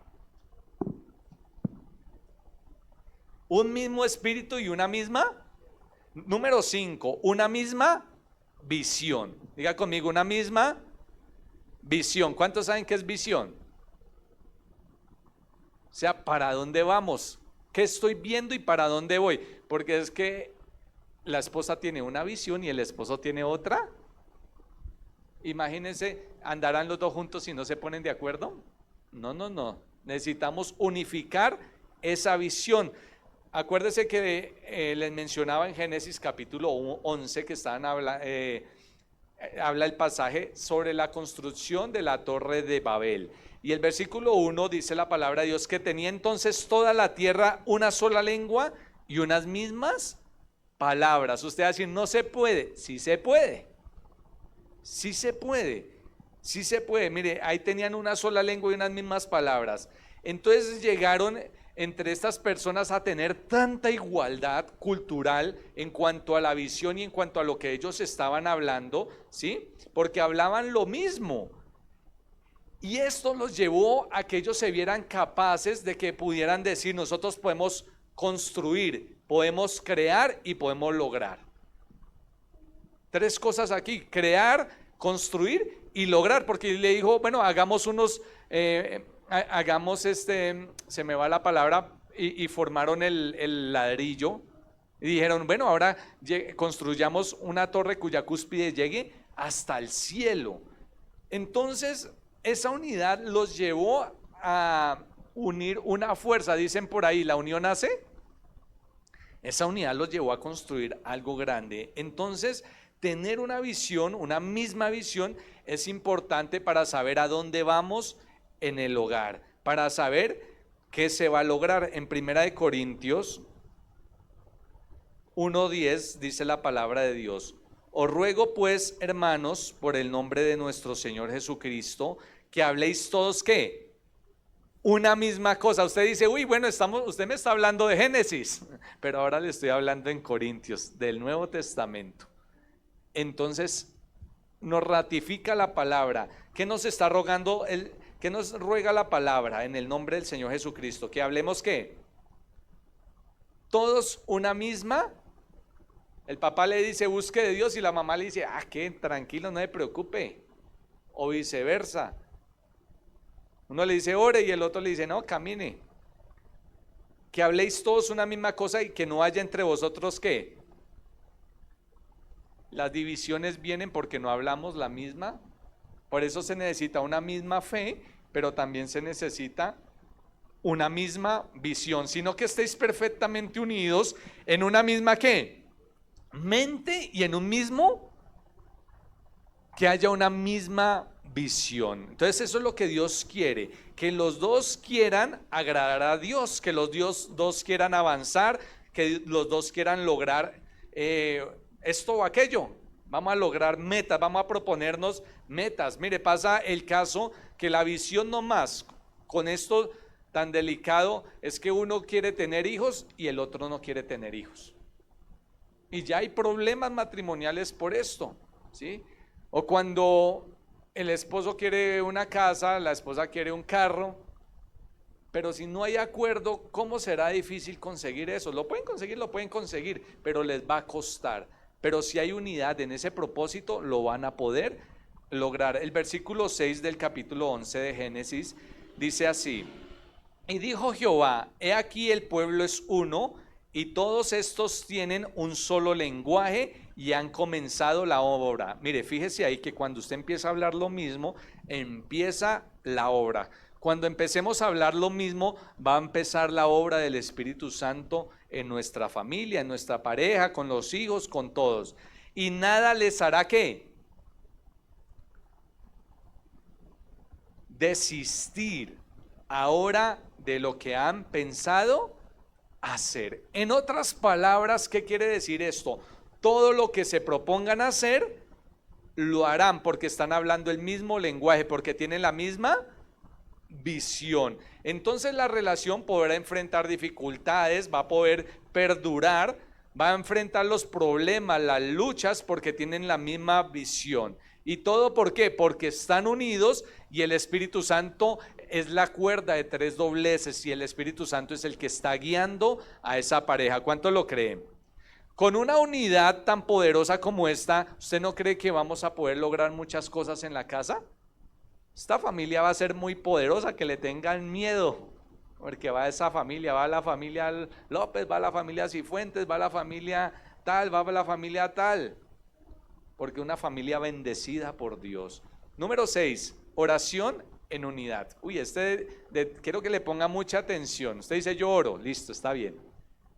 Un mismo espíritu y una misma. Número 5, una misma visión. Diga conmigo, una misma visión. ¿Cuántos saben qué es visión? O sea, ¿para dónde vamos? ¿Qué estoy viendo y para dónde voy? Porque es que la esposa tiene una visión y el esposo tiene otra. Imagínense, ¿andarán los dos juntos si no se ponen de acuerdo? No. Necesitamos unificar esa visión. Acuérdese que les mencionaba en Génesis capítulo 11 que estaban habla el pasaje sobre la construcción de la torre de Babel. Y el versículo 1 dice la palabra de Dios que tenía entonces toda la tierra una sola lengua y unas mismas palabras. Usted va a decir, no se puede. Sí se puede. Sí se puede. Sí se puede. Mire, ahí tenían una sola lengua y unas mismas palabras. Entonces llegaron entre estas personas a tener tanta igualdad cultural en cuanto a la visión y en cuanto a lo que ellos estaban hablando, ¿sí? Porque hablaban lo mismo. Y esto los llevó a que ellos se vieran capaces de que pudieran decir, nosotros podemos construir, podemos crear y podemos lograr. Tres cosas aquí: crear, construir y lograr. Porque le dijo, bueno, hagamos se me va la palabra, y formaron el ladrillo. Y dijeron, bueno, ahora construyamos una torre cuya cúspide llegue hasta el cielo. Entonces, esa unidad los llevó a unir una fuerza. Dicen por ahí, la unión hace. Esa unidad los llevó a construir algo grande. Entonces, tener una visión, una misma visión, es importante para saber a dónde vamos en el hogar, para saber qué se va a lograr. En 1 Corintios 1:10 dice la palabra de Dios: os ruego pues, hermanos, por el nombre de nuestro Señor Jesucristo, que habléis todos, ¿qué? Una misma cosa. Usted dice, uy, bueno, usted me está hablando de Génesis, pero ahora le estoy hablando en Corintios, del Nuevo Testamento. Entonces, nos ratifica la palabra. ¿Qué nos está rogando? ¿Qué nos ruega la palabra en el nombre del Señor Jesucristo? Que hablemos, ¿qué? Todos una misma. El papá le dice, busque de Dios, y la mamá le dice, qué tranquilo, no se preocupe. O viceversa. Uno le dice, ore, y el otro le dice, no, camine. Que habléis todos una misma cosa y que no haya entre vosotros, ¿qué? Las divisiones vienen porque no hablamos la misma. Por eso se necesita una misma fe, pero también se necesita una misma visión, sino que estéis perfectamente unidos en una misma, ¿qué? Mente, y en un mismo, que haya una misma visión. Entonces eso es lo que Dios quiere, que los dos quieran agradar a Dios, que los dos quieran avanzar, que los dos quieran lograr esto o aquello. Vamos a lograr metas, vamos a proponernos metas. Mire, pasa el caso que la visión no más con esto tan delicado es que uno quiere tener hijos y el otro no quiere tener hijos. Y ya hay problemas matrimoniales por esto, ¿sí? O cuando el esposo quiere una casa, la esposa quiere un carro, pero si no hay acuerdo, ¿cómo será difícil conseguir eso? Lo pueden conseguir, pero les va a costar. Pero si hay unidad en ese propósito, lo van a poder lograr. El versículo 6 del capítulo 11 de Génesis dice así: y dijo Jehová, he aquí el pueblo es uno, y todos estos tienen un solo lenguaje y han comenzado la obra. Mire, fíjese ahí que cuando usted empieza a hablar lo mismo, empieza la obra. Cuando empecemos a hablar lo mismo, va a empezar la obra del Espíritu Santo en nuestra familia, en nuestra pareja, con los hijos, con todos. Y nada les hará, ¿qué? Desistir ahora de lo que han pensado hacer. En otras palabras, ¿qué quiere decir esto? Todo lo que se propongan hacer, lo harán porque están hablando el mismo lenguaje, porque tienen la misma visión. Entonces la relación podrá enfrentar dificultades, va a poder perdurar, va a enfrentar los problemas, las luchas, porque tienen la misma visión. ¿Y todo por qué? Porque están unidos y el Espíritu Santo es la cuerda de tres dobleces y el Espíritu Santo es el que está guiando a esa pareja. ¿Cuánto lo creen? Con una unidad tan poderosa como esta, ¿usted no cree que vamos a poder lograr muchas cosas en la casa? Esta familia va a ser muy poderosa, que le tengan miedo, porque va esa familia, va la familia López, va la familia Cifuentes, va la familia tal, va la familia tal, porque una familia bendecida por Dios. Número 6, oración en unidad. Uy, quiero que le ponga mucha atención. Usted dice, yo oro, listo, está bien.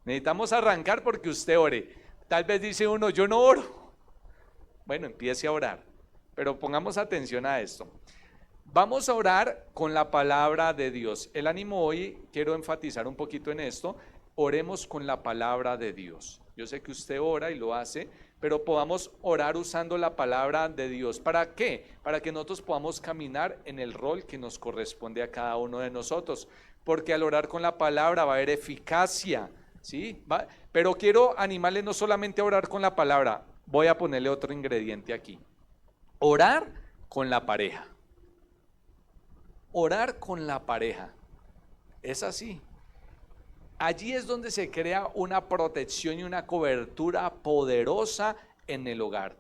Necesitamos arrancar porque usted ore. Tal vez dice uno, yo no oro. Bueno, empiece a orar. pero pongamos atención a esto. Vamos a orar con la palabra de Dios. El ánimo hoy, quiero enfatizar un poquito en esto, oremos con la palabra de Dios. Yo sé que usted ora y lo hace, pero podamos orar usando la palabra de Dios. ¿Para qué? Para que nosotros podamos caminar en el rol que nos corresponde a cada uno de nosotros. Porque al orar con la palabra va a haber eficacia, ¿sí? Pero quiero animarle no solamente a orar con la palabra, voy a ponerle otro ingrediente aquí. Orar con la pareja. Orar con la pareja. Es así. Allí es donde se crea una protección y una cobertura poderosa en el hogar.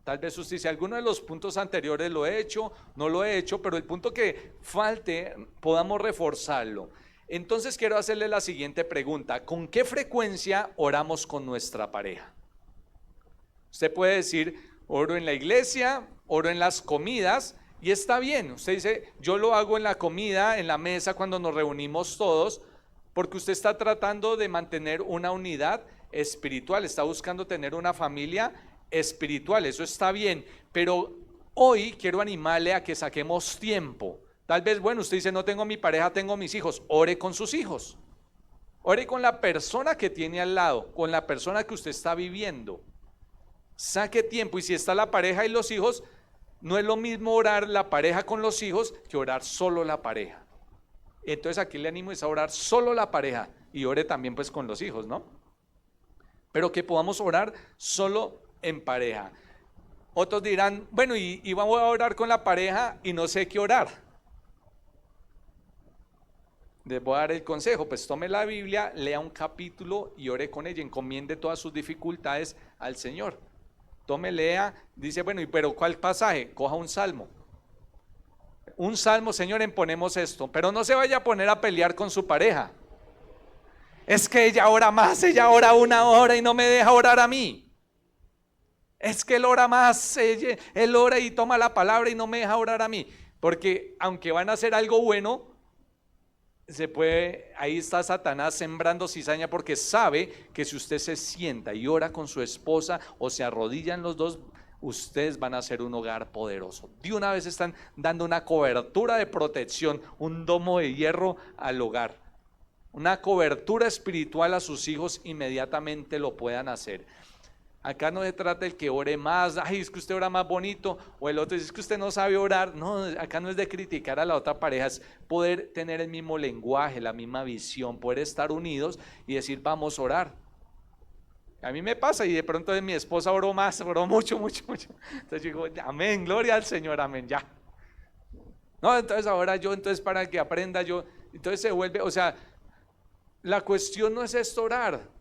Tal vez usted dice, alguno de los puntos anteriores lo he hecho, no lo he hecho, pero el punto que falte podamos reforzarlo. Entonces quiero hacerle la siguiente pregunta: ¿con qué frecuencia oramos con nuestra pareja? Usted puede decir, oro en la iglesia, oro en las comidas, y está bien. Usted dice, yo lo hago en la comida, en la mesa, cuando nos reunimos todos, porque usted está tratando de mantener una unidad espiritual, está buscando tener una familia espiritual, eso está bien, pero hoy quiero animarle a que saquemos tiempo. Tal vez, bueno, usted dice, no tengo mi pareja, tengo mis hijos. Ore con sus hijos, ore con la persona que tiene al lado, con la persona que usted está viviendo. Saque tiempo, y si está la pareja y los hijos, no es lo mismo orar la pareja con los hijos que orar solo la pareja. Entonces aquí le animo es a orar solo la pareja, y ore también pues con los hijos, ¿no? Pero que podamos orar solo en pareja. Otros dirán, bueno, y vamos a orar con la pareja y no sé qué orar. Les voy a dar el consejo, pues tome la Biblia, lea un capítulo y ore con ella, encomiende todas sus dificultades al Señor. Tome, lea, dice, bueno, pero ¿cuál pasaje? Coja un salmo. Un salmo, Señor, imponemos esto, pero no se vaya a poner a pelear con su pareja. Es que ella ora más, ella ora 1 hora y no me deja orar a mí. Es que él ora más, él ora y toma la palabra y no me deja orar a mí. Porque aunque van a hacer algo bueno, ahí está Satanás sembrando cizaña, porque sabe que si usted se sienta y ora con su esposa o se arrodillan los dos, ustedes van a ser un hogar poderoso. De una vez están dando una cobertura de protección, un domo de hierro al hogar, una cobertura espiritual a sus hijos, inmediatamente lo puedan hacer. Acá no se trata del que ore más, ay, es que usted ora más bonito, o el otro dice, es que usted no sabe orar. No, acá no es de criticar a la otra pareja, es poder tener el mismo lenguaje, la misma visión, poder estar unidos y decir, vamos a orar. A mí me pasa, y de pronto de mi esposa oró más, oró mucho. Entonces yo digo, amén, gloria al Señor, amén, ya. No, entonces ahora yo, entonces para que aprenda yo, entonces se vuelve, o sea, la cuestión no es esto orar,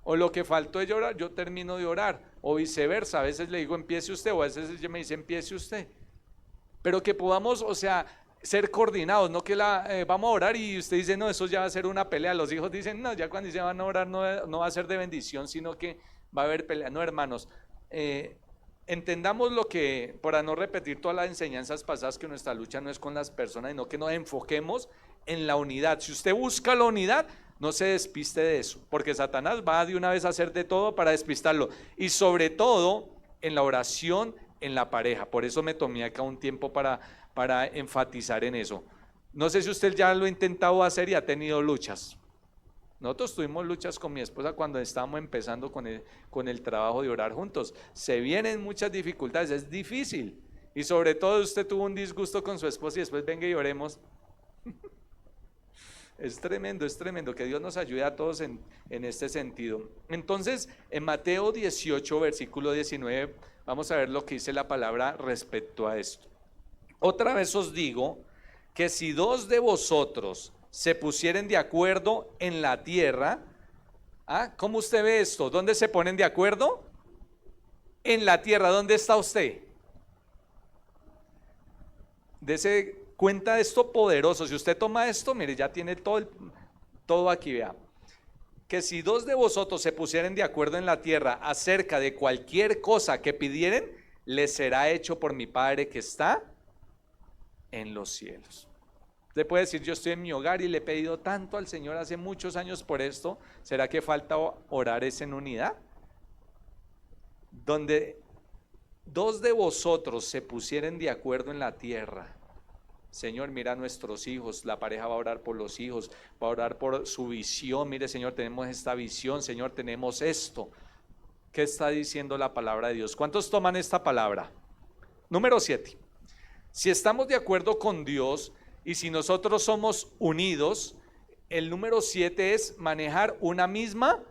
o lo que faltó es llorar, yo termino de orar, o viceversa. A veces le digo empiece usted, o a veces ella me dice empiece usted, pero que podamos, o sea, ser coordinados, no que vamos a orar y usted dice no, eso ya va a ser una pelea. Los hijos dicen no, ya cuando se van a orar no va a ser de bendición, sino que va a haber pelea. No, hermanos, entendamos lo que, para no repetir todas las enseñanzas pasadas, que nuestra lucha no es con las personas, sino que nos enfoquemos en la unidad. Si usted busca la unidad, no se despiste de eso, porque Satanás va de una vez a hacer de todo para despistarlo, y sobre todo en la oración, en la pareja. Por eso me tomé acá un tiempo para enfatizar en eso. No sé si usted ya lo ha intentado hacer y ha tenido luchas. Nosotros tuvimos luchas con mi esposa cuando estábamos empezando con el trabajo de orar juntos. Se vienen muchas dificultades, es difícil, y sobre todo usted tuvo un disgusto con su esposa y después venga y oremos. Es tremendo, que Dios nos ayude a todos en este sentido. Entonces, en Mateo 18, versículo 19, vamos a ver lo que dice la palabra respecto a esto. Otra vez os digo que si 2 de vosotros se pusieren de acuerdo en la tierra, ¿cómo usted ve esto? ¿Dónde se ponen de acuerdo? En la tierra. ¿Dónde está usted? Dese cuenta de esto poderoso. Si usted toma esto, mire, ya tiene todo aquí, vea. Que si 2 de vosotros se pusieren de acuerdo en la tierra acerca de cualquier cosa que pidieren, les será hecho por mi Padre que está en los cielos. Usted puede decir, yo estoy en mi hogar y le he pedido tanto al Señor hace muchos años por esto. ¿Será que falta orar es en unidad? Donde dos de vosotros se pusieren de acuerdo en la tierra. Señor, mira a nuestros hijos, la pareja va a orar por los hijos, va a orar por su visión. Mire, Señor, tenemos esta visión, Señor, tenemos esto. ¿Qué está diciendo la palabra de Dios? ¿Cuántos toman esta palabra? Número 7. Si estamos de acuerdo con Dios y si nosotros somos unidos, el número 7 es manejar una misma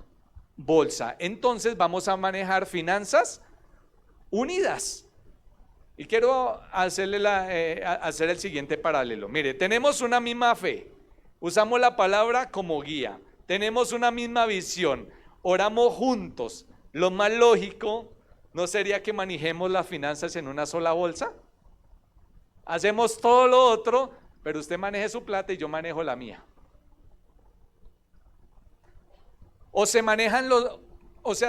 bolsa. Entonces vamos a manejar finanzas unidas. Y quiero hacer el siguiente paralelo. Mire, tenemos una misma fe, usamos la palabra como guía, tenemos una misma visión, oramos juntos. Lo más lógico ¿no sería que manejemos las finanzas en una sola bolsa? Hacemos todo lo otro, pero usted maneje su plata y yo manejo la mía. O se manejan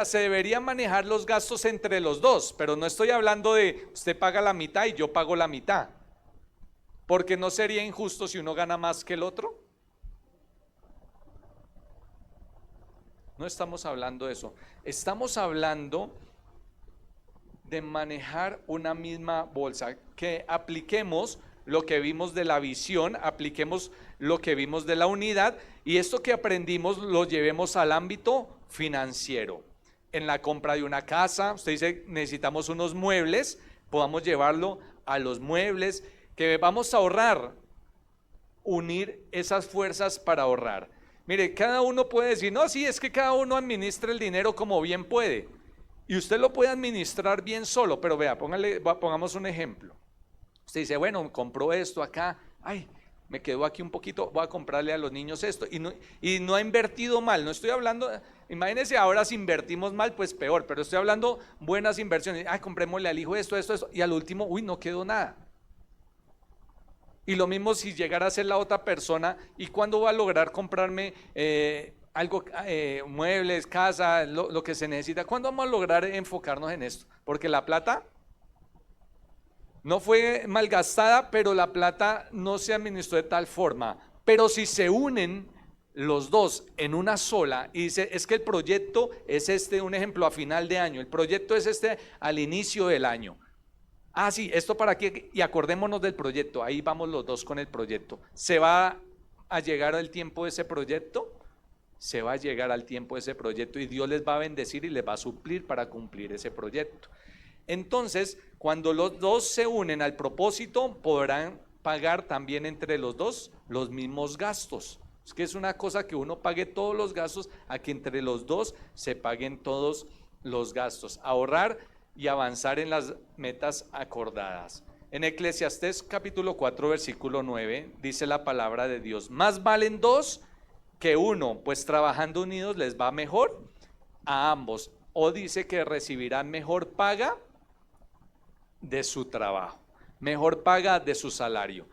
se deberían manejar los gastos entre los dos, pero no estoy hablando de usted paga la mitad y yo pago la mitad, porque no sería injusto si uno gana más que el otro. No estamos hablando de eso, estamos hablando de manejar una misma bolsa, que apliquemos lo que vimos de la visión, apliquemos lo que vimos de la unidad y esto que aprendimos lo llevemos al ámbito financiero. En la compra de una casa, usted dice necesitamos unos muebles, podamos llevarlo a los muebles, que vamos a ahorrar, unir esas fuerzas para ahorrar. Mire, cada uno puede decir, no, sí, es que cada uno administra el dinero como bien puede. Y usted lo puede administrar bien solo, pero vea, pongamos un ejemplo. Usted dice, bueno, compró esto acá, ay, me quedó aquí un poquito, voy a comprarle a los niños esto. Y no ha invertido mal, no estoy hablando, imagínense ahora si invertimos mal, pues peor, pero estoy hablando buenas inversiones. Ay, comprémosle al hijo esto, y al último, uy, no quedó nada. Y lo mismo si llegara a ser la otra persona, ¿y cuándo va a lograr comprarme algo, muebles, casa, lo que se necesita? ¿Cuándo vamos a lograr enfocarnos en esto? Porque la plata no fue malgastada, pero la plata no se administró de tal forma. Pero si se unen los dos en una sola y dice, es que el proyecto es este, un ejemplo a final de año, el proyecto es este al inicio del año. Ah, sí, esto para qué, y acordémonos del proyecto, ahí vamos los dos con el proyecto. ¿Se va a llegar al tiempo de ese proyecto? Se va a llegar al tiempo de ese proyecto y Dios les va a bendecir y les va a suplir para cumplir ese proyecto. Entonces, cuando los dos se unen al propósito, podrán pagar también entre los dos los mismos gastos. Es que es una cosa que uno pague todos los gastos, a que entre los dos se paguen todos los gastos. Ahorrar y avanzar en las metas acordadas. En Eclesiastés capítulo 4 versículo 9 dice la palabra de Dios: más valen dos que uno, pues trabajando unidos les va mejor a ambos. O dice que recibirán mejor paga de su trabajo, mejor paga de su salario.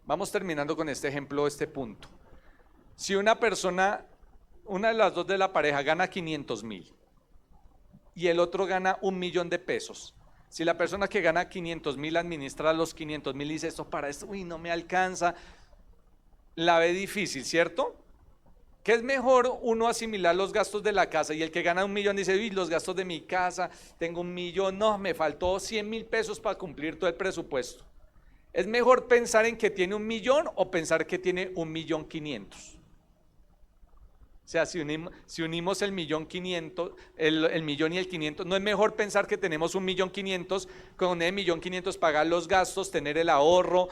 Vamos terminando con este ejemplo, este punto. Si una persona, una de las dos de la pareja gana 500,000 y el otro gana 1,000,000 de pesos. Si la persona que gana 500,000 administra los 500,000 y dice, esto para esto, uy, no me alcanza, la ve difícil, ¿cierto? ¿Qué es mejor uno asimilar los gastos de la casa? Y el que gana 1,000,000 dice, uy, los gastos de mi casa, tengo 1,000,000, no, me faltó 100,000 pesos para cumplir todo el presupuesto. ¿Es mejor pensar en que tiene 1,000,000 o pensar que tiene 1,500,000? O sea, si unimos el 1,500,000, el millón y el 500, ¿no es mejor pensar que tenemos 1,500,000, con el 1,500,000 pagar los gastos, tener el ahorro,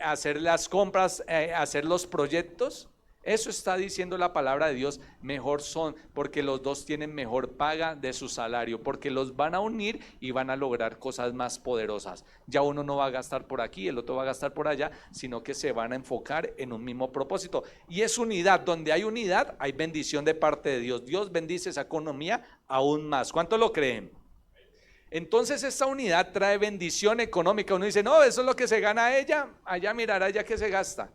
hacer las compras, hacer los proyectos? Eso está diciendo la palabra de Dios, mejor son, porque los dos tienen mejor paga de su salario, porque los van a unir y van a lograr cosas más poderosas. Ya uno no va a gastar por aquí, el otro va a gastar por allá, sino que se van a enfocar en un mismo propósito. Y es unidad, donde hay unidad hay bendición de parte de Dios. Dios bendice esa economía aún más. ¿Cuánto lo creen? Entonces esta unidad trae bendición económica. Uno dice, no, eso es lo que se gana ella, allá mirará ya que se gasta.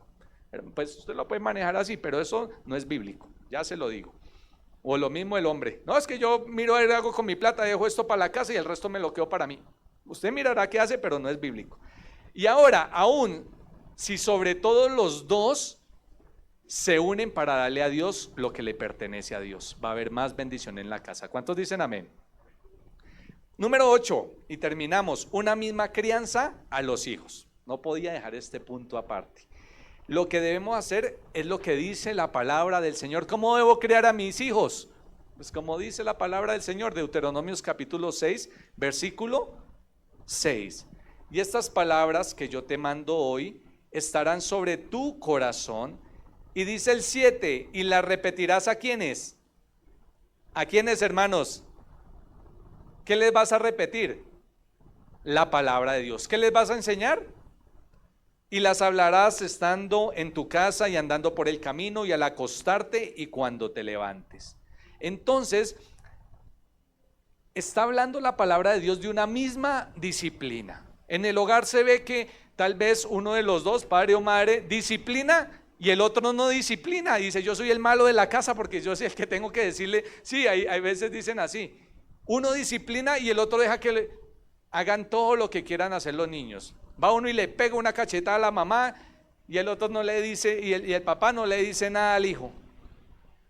Pues usted lo puede manejar así, pero eso no es bíblico, ya se lo digo. O lo mismo el hombre, no, es que yo miro a ver algo con mi plata, dejo esto para la casa y el resto me lo quedo para mí. Usted mirará qué hace, pero no es bíblico. Y ahora, aún si sobre todo los dos se unen para darle a Dios lo que le pertenece a Dios, va a haber más bendición en la casa. ¿Cuántos dicen amén? Número 8, y terminamos, una misma crianza a los hijos. No podía dejar este punto aparte. Lo que debemos hacer es lo que dice la palabra del Señor. ¿Cómo debo criar a mis hijos? Pues como dice la palabra del Señor, Deuteronomios capítulo 6, versículo 6. Y estas palabras que yo te mando hoy estarán sobre tu corazón. Y dice el 7, y las repetirás ¿a quiénes? ¿A quiénes, hermanos? ¿Qué les vas a repetir? La palabra de Dios. ¿Qué les vas a enseñar? Y las hablarás estando en tu casa y andando por el camino y al acostarte y cuando te levantes. Entonces, está hablando la palabra de Dios de una misma disciplina. En el hogar se ve que tal vez uno de los dos, padre o madre, disciplina y el otro no disciplina. Dice, yo soy el malo de la casa porque yo soy el que tengo que decirle. Sí, hay veces dicen así. Uno disciplina y el otro deja que hagan todo lo que quieran hacer los niños. Va uno y le pega una cachetada a la mamá y el otro no le dice, y el papá no le dice nada al hijo.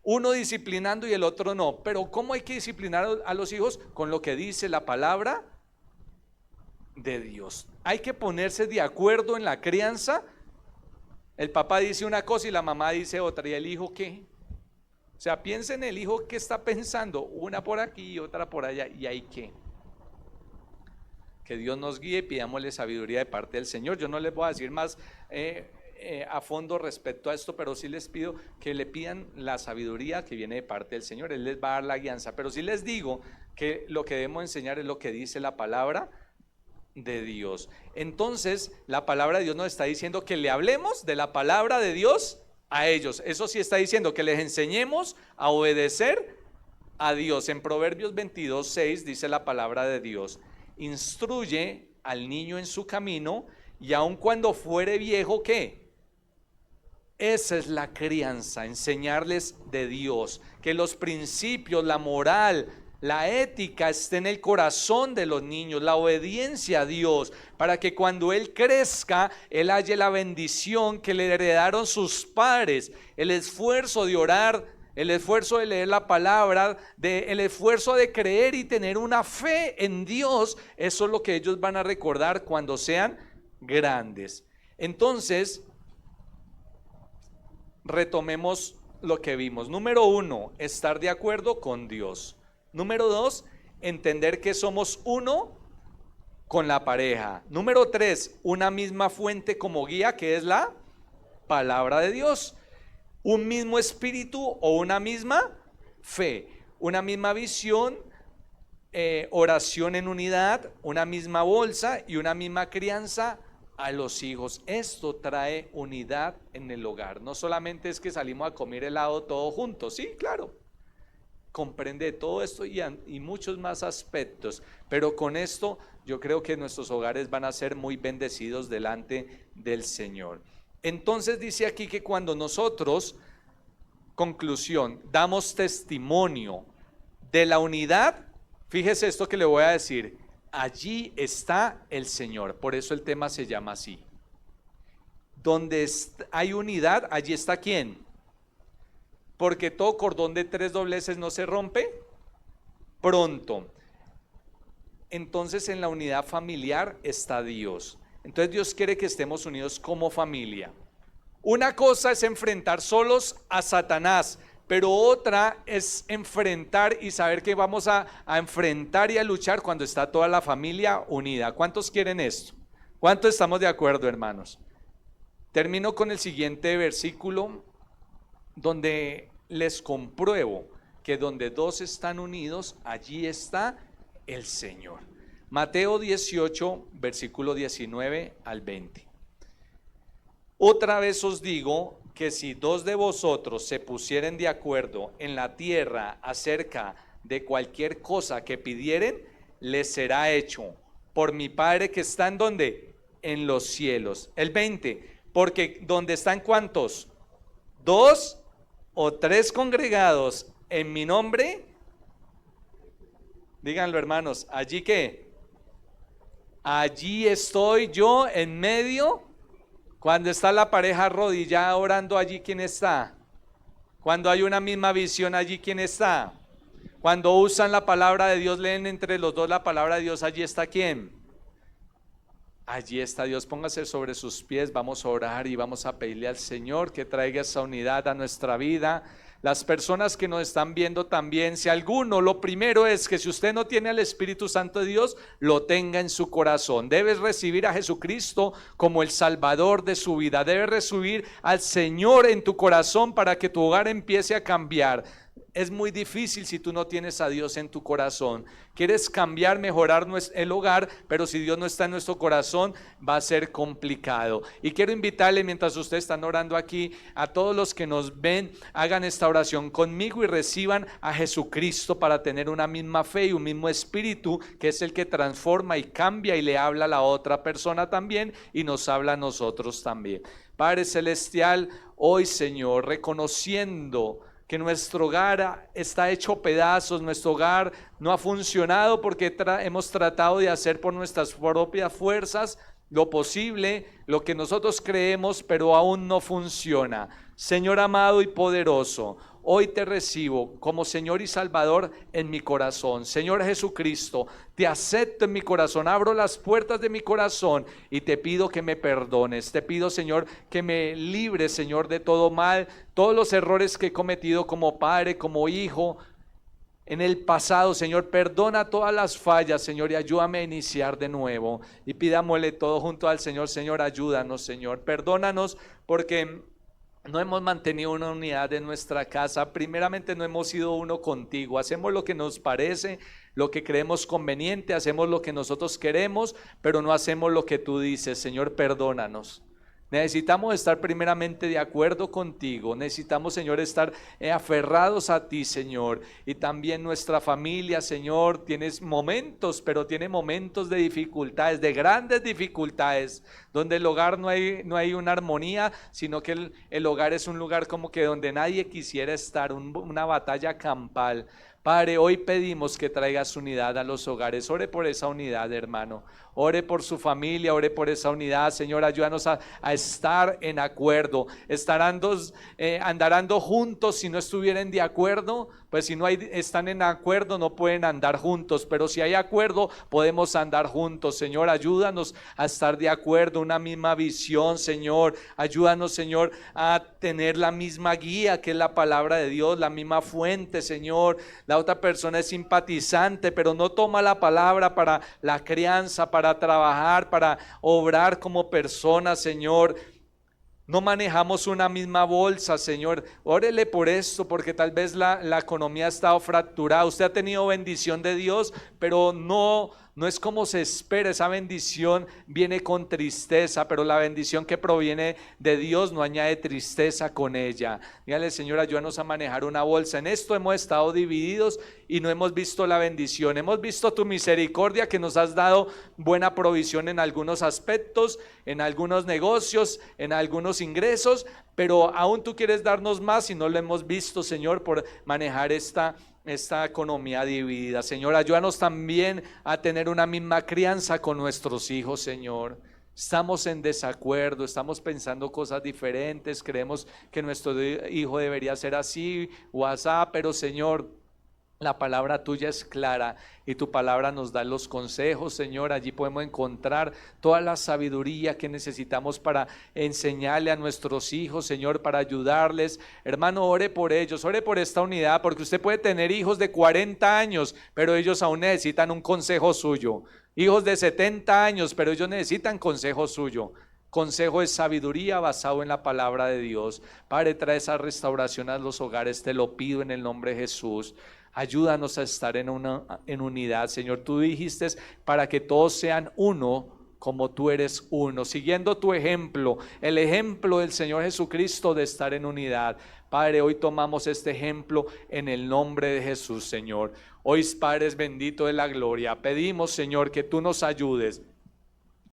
Uno disciplinando y el otro no. Pero ¿cómo hay que disciplinar a los hijos? Con lo que dice la palabra de Dios. Hay que ponerse de acuerdo en la crianza. El papá dice una cosa y la mamá dice otra. ¿Y el hijo qué? O sea, piensa en el hijo que está pensando, una por aquí y otra por allá. ¿Y ahí qué? Que Dios nos guíe y pidámosle sabiduría de parte del Señor. Yo no les voy a decir más a fondo respecto a esto, pero sí les pido que le pidan la sabiduría que viene de parte del Señor. Él les va a dar la guianza, pero sí les digo que lo que debemos enseñar es lo que dice la palabra de Dios. Entonces, la palabra de Dios nos está diciendo que le hablemos de la palabra de Dios a ellos. Eso sí está diciendo que les enseñemos a obedecer a Dios. En Proverbios 22:6 dice la palabra de Dios: instruye al niño en su camino y aun cuando fuere viejo, ¿qué? Esa es la crianza, enseñarles de Dios, que los principios, la moral, la ética esté en el corazón de los niños, la obediencia a Dios, para que cuando él crezca, él halle la bendición que le heredaron sus padres, el esfuerzo de orar, el esfuerzo de leer la palabra, el esfuerzo de creer y tener una fe en Dios. Eso es lo que ellos van a recordar cuando sean grandes. Entonces, retomemos lo que vimos. Número 1, estar de acuerdo con Dios. Número 2, entender que somos uno con la pareja. Número 3, una misma fuente como guía, que es la palabra de Dios. Un mismo espíritu o una misma fe, una misma visión, oración en unidad, una misma bolsa y una misma crianza a los hijos. Esto trae unidad en el hogar. No solamente es que salimos a comer helado todos juntos, sí, claro, comprende todo esto y muchos más aspectos, pero con esto yo creo que nuestros hogares van a ser muy bendecidos delante del Señor. Entonces dice aquí que cuando nosotros, conclusión, damos testimonio de la unidad, fíjese esto que le voy a decir, allí está el Señor. Por eso el tema se llama así. Donde hay unidad, allí está ¿quién? Porque todo cordón de 3 dobleces no se rompe pronto. Entonces en la unidad familiar está Dios. Entonces Dios quiere que estemos unidos como familia. Una cosa es enfrentar solos a Satanás, pero otra es enfrentar y saber que vamos a enfrentar y a luchar cuando está toda la familia unida. ¿Cuántos quieren esto? ¿Cuántos estamos de acuerdo, hermanos? Termino con el siguiente versículo, donde les compruebo que donde dos están unidos, allí está el Señor. Mateo 18, versículo 19 al 20. Otra vez os digo que si 2 de vosotros se pusieren de acuerdo en la tierra acerca de cualquier cosa que pidieren, les será hecho por mi Padre que está en ¿dónde? En los cielos. El 20, porque donde están ¿cuántos? 2 o 3 congregados en mi nombre, díganlo, hermanos, allí ¿qué? Allí estoy yo en medio. Cuando está la pareja arrodillada orando, allí ¿quién está? Cuando hay una misma visión, allí ¿quién está? Cuando usan la palabra de Dios, leen entre los dos la palabra de Dios, allí está ¿quién? Allí está Dios. Póngase sobre sus pies, vamos a orar y vamos a pedirle al Señor que traiga esa unidad a nuestra vida. Las personas que nos están viendo también, si alguno, lo primero es que si usted no tiene al Espíritu Santo de Dios, lo tenga en su corazón. Debes recibir a Jesucristo como el Salvador de su vida. Debes recibir al Señor en tu corazón para que tu hogar empiece a cambiar. Es muy difícil si tú no tienes a Dios en tu corazón. Quieres cambiar, mejorar el hogar, pero si Dios no está en nuestro corazón, va a ser complicado. Y quiero invitarle, mientras ustedes están orando aquí, a todos los que nos ven, hagan esta oración conmigo y reciban a Jesucristo para tener una misma fe y un mismo espíritu, que es el que transforma y cambia y le habla a la otra persona también y nos habla a nosotros también. Padre Celestial, hoy Señor, reconociendo que nuestro hogar está hecho pedazos, nuestro hogar no ha funcionado porque hemos tratado de hacer por nuestras propias fuerzas lo posible, lo que nosotros creemos, pero aún no funciona. Señor amado y poderoso, hoy te recibo como Señor y Salvador en mi corazón. Señor Jesucristo, te acepto en mi corazón, abro las puertas de mi corazón y te pido que me perdones. Te pido, Señor, que me libres, Señor, de todo mal, todos los errores que he cometido como padre, como hijo, en el pasado. Señor, perdona todas las fallas, Señor, y ayúdame a iniciar de nuevo. Y pidámosle todo junto al Señor. Señor, ayúdanos, Señor, perdónanos porque no hemos mantenido una unidad en nuestra casa. Primeramente no hemos sido uno contigo. Hacemos lo que nos parece, lo que creemos conveniente, hacemos lo que nosotros queremos, pero no hacemos lo que tú dices. Señor, perdónanos. Necesitamos estar primeramente de acuerdo contigo. Necesitamos, Señor, estar aferrados a ti, Señor. Y también nuestra familia, Señor, tienes momentos, pero tiene momentos de dificultades, de grandes dificultades, donde el hogar no hay una armonía, sino que el hogar es un lugar como que donde nadie quisiera estar, una batalla campal. Padre, hoy pedimos que traigas unidad a los hogares. Ore por esa unidad, hermano. Ore por su familia, ore por esa unidad. Señor, ayúdanos a estar en acuerdo. Andarán dos juntos si no estuvieran de acuerdo. Pues si están en acuerdo no pueden andar juntos, pero si hay acuerdo podemos andar juntos. Señor, ayúdanos a estar de acuerdo, una misma visión, Señor. Ayúdanos, Señor, a tener la misma guía que es la palabra de Dios, la misma fuente, Señor. La otra persona es simpatizante, pero no toma la palabra para la crianza, para trabajar, para obrar como persona, Señor. No manejamos una misma bolsa, Señor. Órele por esto, porque tal vez la economía ha estado fracturada. Usted ha tenido bendición de Dios, pero no es como se espera. Esa bendición viene con tristeza, pero la bendición que proviene de Dios no añade tristeza con ella. Dígale, Señor, ayúdanos a manejar una bolsa. En esto hemos estado divididos y no hemos visto la bendición. Hemos visto tu misericordia, que nos has dado buena provisión en algunos aspectos, en algunos negocios, en algunos ingresos, pero aún tú quieres darnos más y no lo hemos visto, Señor, por manejar esta economía dividida. Señor, ayúdanos también a tener una misma crianza con nuestros hijos, Señor. Estamos en desacuerdo, estamos pensando cosas diferentes, creemos que nuestro hijo debería ser así o asá, pero Señor, la palabra tuya es clara y tu palabra nos da los consejos, Señor. Allí podemos encontrar toda la sabiduría que necesitamos para enseñarle a nuestros hijos, Señor, para ayudarles. Hermano, ore por ellos, ore por esta unidad, porque usted puede tener hijos de 40 años, pero ellos aún necesitan un consejo suyo. Hijos de 70 años, pero ellos necesitan consejo suyo. Consejo es sabiduría basado en la palabra de Dios. Padre, trae esa restauración a los hogares, te lo pido en el nombre de Jesús. Ayúdanos a estar en unidad, Señor. Tú dijiste para que todos sean uno como tú eres uno, siguiendo tu ejemplo, el ejemplo del Señor Jesucristo de estar en unidad. Padre, hoy tomamos este ejemplo en el nombre de Jesús, Señor. Hoy, Padre, es bendito de la gloria. Pedimos, Señor, que tú nos ayudes